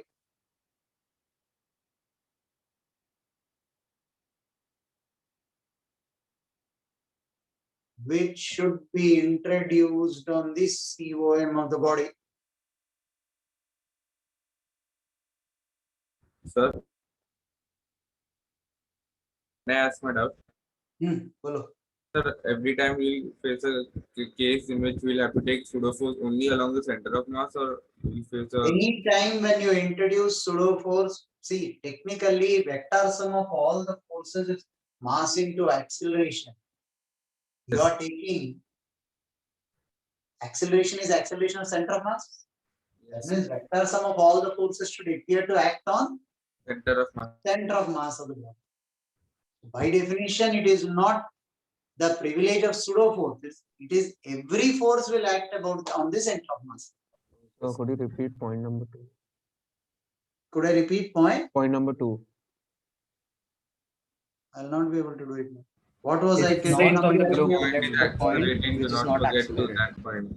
Which should be introduced on the COM of the body. Sir, may I ask my doubt? Follow. Sir, every time we'll face a case in which we'll have to take pseudo force only along the center of mass, or we'll face a... Any time when you introduce pseudo force, see, technically vector sum of all the forces is mass into acceleration. You are taking acceleration is acceleration of center of mass. That means vector sum of all the forces should appear to act on center of mass of the body. By definition, it is not the privilege of pseudo forces. It is every force will act on the center of mass. So could you repeat point number 2? Could I repeat point? Point number 2. I'll not be able to do it now. What was I If telling? not the point is accelerating, do not forget that point.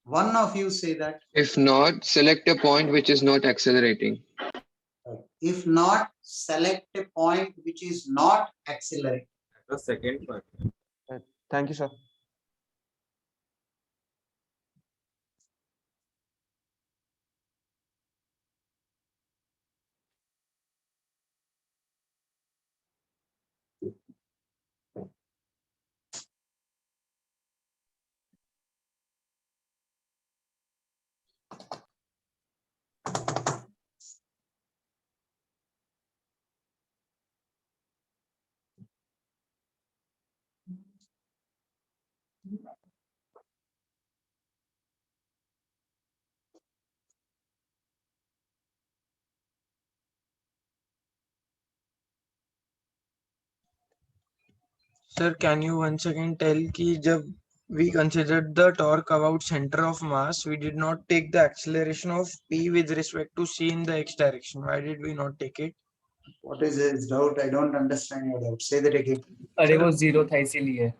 One of you say that. If not, select a point which is not accelerating. If not, select a point which is not accelerating. The second point. Thank you, sir. Sir, can you once again tell कि जब we considered the torque about center of mass, we did not take the acceleration of P with respect to C in the x direction. Why did we not take it? What is his doubt? I don't understand your doubt. Say that again. अरे वो zero था इसीलिए.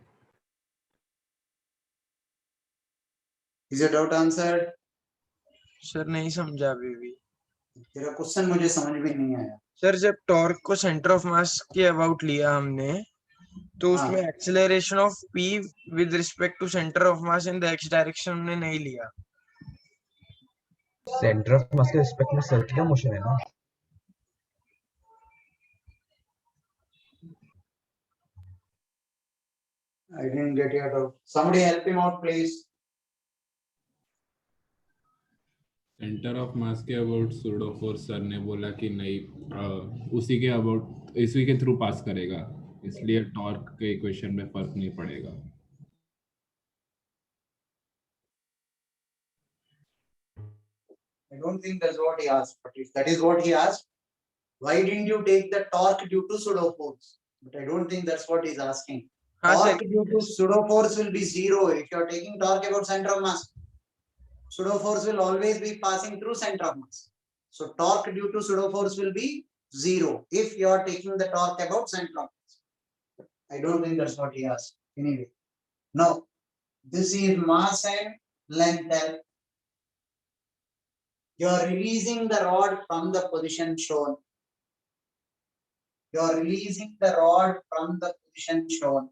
Is your doubt answered? Sir नहीं समझा अभी भी. तेरा question मुझे समझ में नहीं आया. सर जब टॉर्क को सेंटर ऑफ मास के अबाउट लिया हमने तो उसमें acceleration of P with respect to centre of mass in the X direction हमने नहीं लिया. सेंटर ऑफ मास के रिस्पेक्ट में सर्कुलर मोशन है ना. I didn't get your doubt. Somebody help him out, please. Centre of मास के अबाउट सूडो फोर्स सर ने बोला कि नहीं उसी के अबाउट इसी के थ्रू पास करेगा, इसलिए टॉर्क के इक्वेशन में फर्क नहीं पड़ेगा. I don't think that's what he asked, but if that is what he asked, why didn't you take the torque due to pseudo force? But I don't think that's what he's asking. Torque due to pseudo force will be zero if you're taking torque about center of mass. Pseudo force will always be passing through center of mass. So torque due to pseudo force will be zero if you are taking the torque about center of mass. I don't think that's what he asked. Anyway, now this is mass and length L. You are releasing the rod from the position shown. You are releasing the rod from the position shown.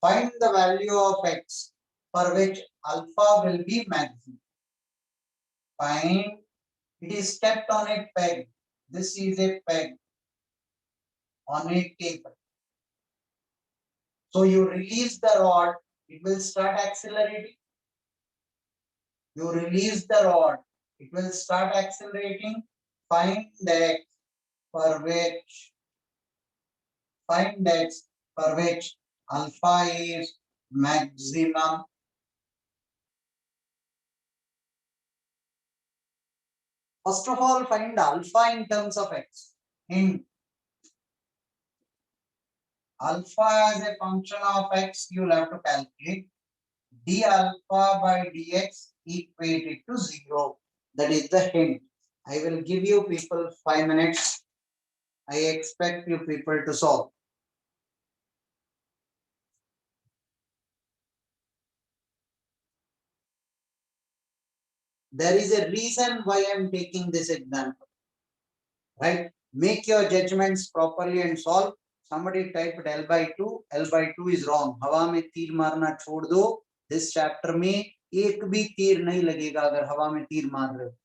Find the value of x for which alpha will be maximum. Find, it is kept on a peg. This is a peg on a table. So you release the rod, it will start accelerating. You release the rod, it will start accelerating. Find that for which alpha is maximum. First of all, find alpha in terms of x. In alpha as a function of x, you'll have to calculate d alpha by dx equated to 0. That is the hint. I will give you people 5 minutes. I expect you people to solve. There is a reason why I am taking this example. Right? Make your judgments properly and solve. Somebody typed L by 2. L by 2 is wrong. हवा में तीर मारना छोड़ दो. This chapter में एक भी तीर नहीं लगेगा अगर हवा में तीर मार रहे हो.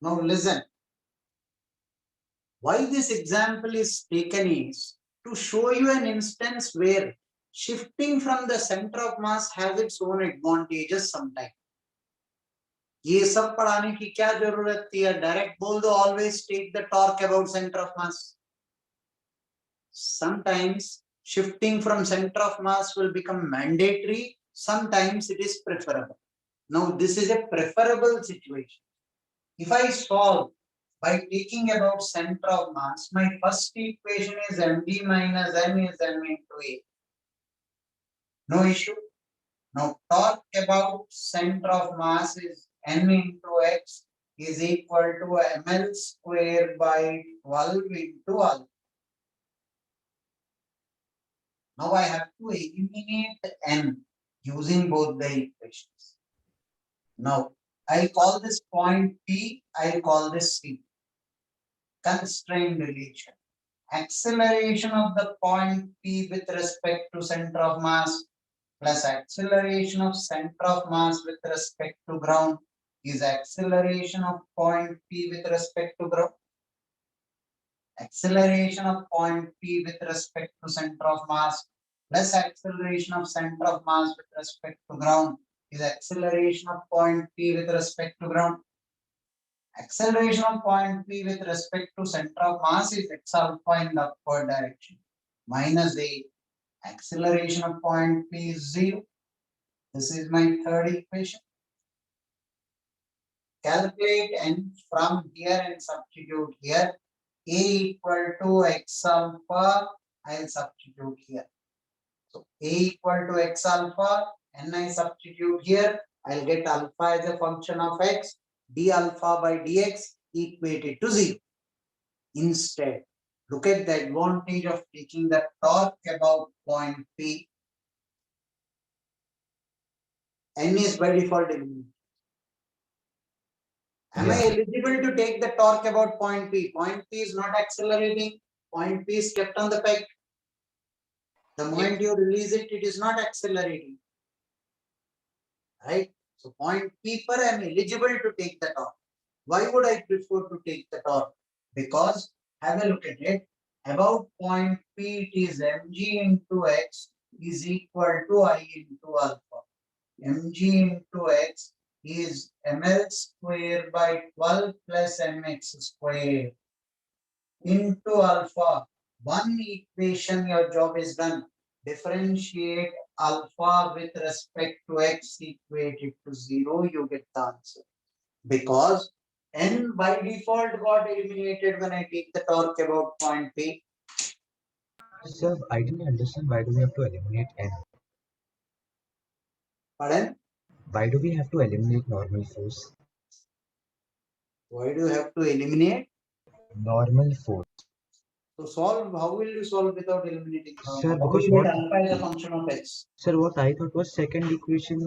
Now listen. Why this example is taken is to show you an instance where shifting from the center of mass has its own advantages sometimes. ये सब पढ़ाने की क्या जरूरत थी? डायरेक्ट बोल दो, always take the torque about center of mass. Sometimes shifting from center of mass will become mandatory. Sometimes it is preferable. Now this is a preferable situation. If I solve by taking about center of mass, my first equation is mg minus n is m into a. No issue. Now torque about center of mass is n into x is equal to ml square by 12 into alpha. Now I have to eliminate n using both the equations. Now I'll call this point P, I'll call this C. Constraint relation. Acceleration of the point P with respect to center of mass plus acceleration of center of mass with respect to ground is acceleration of point P with respect to ground. Acceleration of point P with respect to center of mass plus acceleration of center of mass with respect to ground is acceleration of point P with respect to ground. Acceleration of point P with respect to center of mass is x alpha in the upward direction minus a. Acceleration of point P is 0. This is my third equation. Calculate n from here and substitute here. A equal to x alpha, I'll substitute here. So A equal to x alpha, n I substitute here, I'll get alpha as a function of x, d alpha by dx equated to 0. Instead, look at the advantage of taking the torque about point P. N is by default eliminated. Am I eligible to take the torque about point P? Point P is not accelerating. Point P is kept on the peg. The moment you release it, it is not accelerating. Right? So point P per I am eligible to take the torque. Why would I prefer to take the torque? Because have a look at it. About point P, it is mg into x is equal to I into alpha. Mg into x is ml square by 12 plus mx square into alpha. One equation, your job is done. Differentiate alpha with respect to x equated to 0, you get the answer. Because n by default got eliminated when I take the torque about point P. Sir, I didn't understand why do we have to eliminate n? Pardon? Why do we have to eliminate normal force? Why do you have to eliminate? Normal force. So solve, how will you solve without eliminating? Sir, How will because you what? get alpha as a function of x? Sir, what I thought was second equation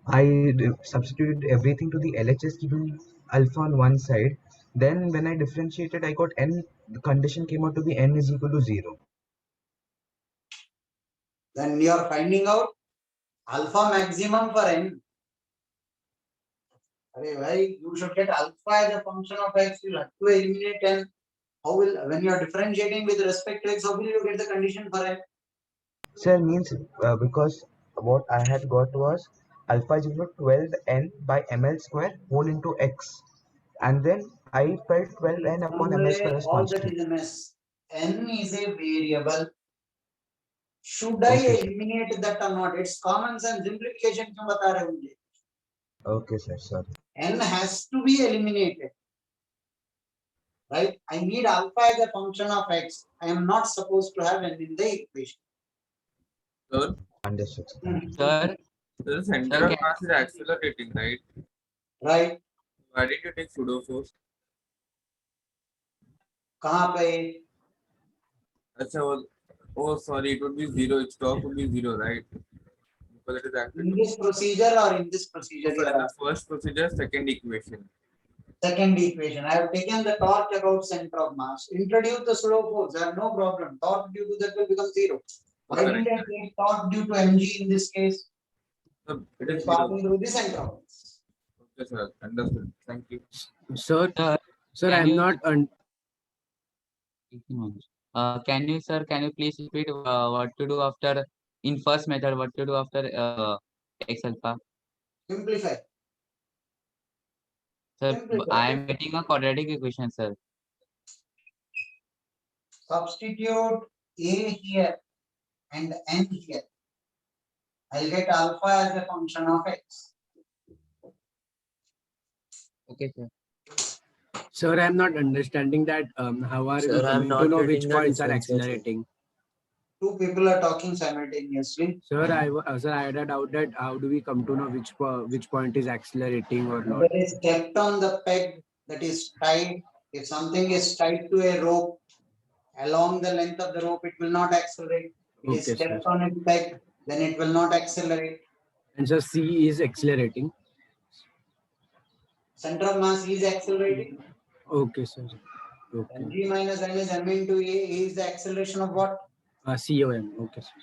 I substituted everything to the LHS given alpha on one side. Then when I differentiated, I got n. The condition came out to be n is equal to 0. Then you are finding out alpha maximum for n. Why you should get alpha as a function of x, you have to eliminate n. How will, when you are differentiating with respect to x, how will you get the condition for n? Sir, means because what I had got was alpha is equal to 12n by ml square whole into x. And then I felt 12n upon ml square as All that constant. is a mess. N is a variable. Should I eliminate that or not? It's common sense. Simplification क्यों बता रहे हो मुझे? Okay, sir. Sorry. N has to be eliminated. Right? I need alpha as a function of x. I am not supposed to have n in the equation. Sir, Understood. Sir, the center of mass is accelerating, right? Right. Why did you take pseudo force? कहाँ पे? अच्छा, oh sorry, it would be 0. Its torque would be 0, right? Because it is active. In this procedure or in this procedure? So in the first procedure, second equation. Second equation. I have taken the torque about center of mass. Introduce the pseudo force. I have no problem. Torque due to that will become 0. Why didn't I take torque due to mg in this case? So it is passing through the center of mass. Yes, sir. Understood. Thank you. Sir, sir, can I'm you not. can you, sir, can you please repeat what to do after in first method? What to do after x alpha? Simplify. Sir, Simplify. I am getting a quadratic equation, sir. Substitute a here and n here. I'll get alpha as a function of x. Okay, sir. Sir, I'm not understanding that. How are we Sir, I'm coming to not know getting which the points are differentiation. accelerating? Two people are talking simultaneously. Sir, I had a doubt that how do we come to know which point is accelerating or not? There is kept on the peg that is tied. If something is tied to a rope, along the length of the rope, it will not accelerate. It is Okay, sir. kept on a peg, then it will not accelerate. And so C is accelerating. Center of mass is accelerating. Okay, sir. Okay. mg minus n is m into a is the acceleration of what? COM. Okay, sir.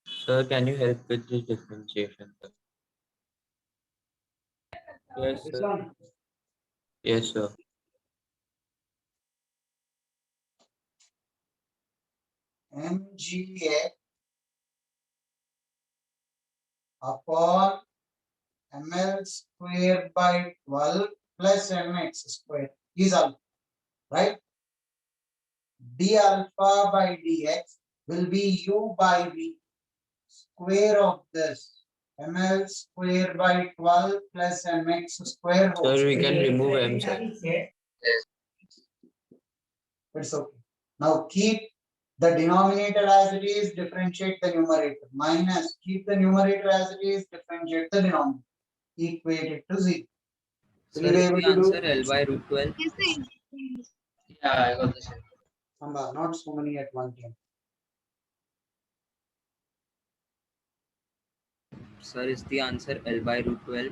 Sir, can you help with this differentiation? Sir? Yes, This sir. one. Yes, sir. mgx upon ml square by 12 plus mx square is alpha, right? d alpha by dx will be u by v square of this ml square by 12 plus mx square. Sir, we can remove m, sir. It's okay. Now keep the denominator as it is, differentiate the numerator. Minus, keep the numerator as it is, differentiate the denominator. Equate it to 0. Sir, Will you be is able the to do answer it? L by root 12? Yeah, I got the same. Amba, not so many at one time. Sir, is the answer L by root 12?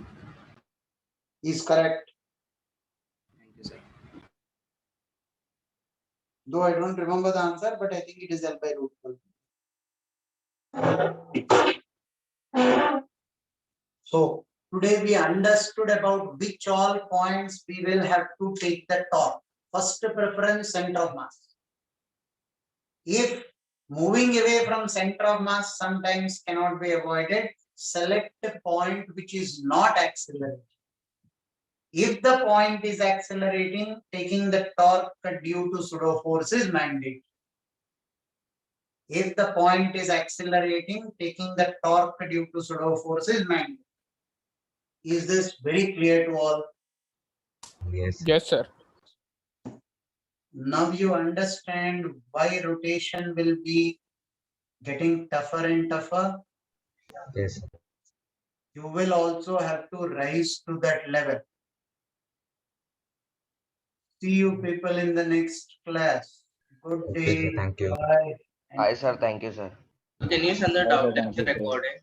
Is correct. Thank you, sir. Though I don't remember the answer, but I think it is L by root 12. So today we understood about which all points we will have to take the torque. First preference, center of mass. If moving away from center of mass sometimes cannot be avoided, select a point which is not accelerating. If the point is accelerating, taking the torque due to pseudo force is mandatory. If the point is accelerating, taking the torque due to pseudo force is mandatory. Is this very clear to all? Yes. Yes, sir. Now you understand why rotation will be getting tougher and tougher. Yes. You will also have to rise to that level. See you people in the next class. Good Okay, sir. day. Thank you. Bye. Hi, sir. Thank you, sir. Can you send the Bye, sir. doubt Thank you, sir. recording?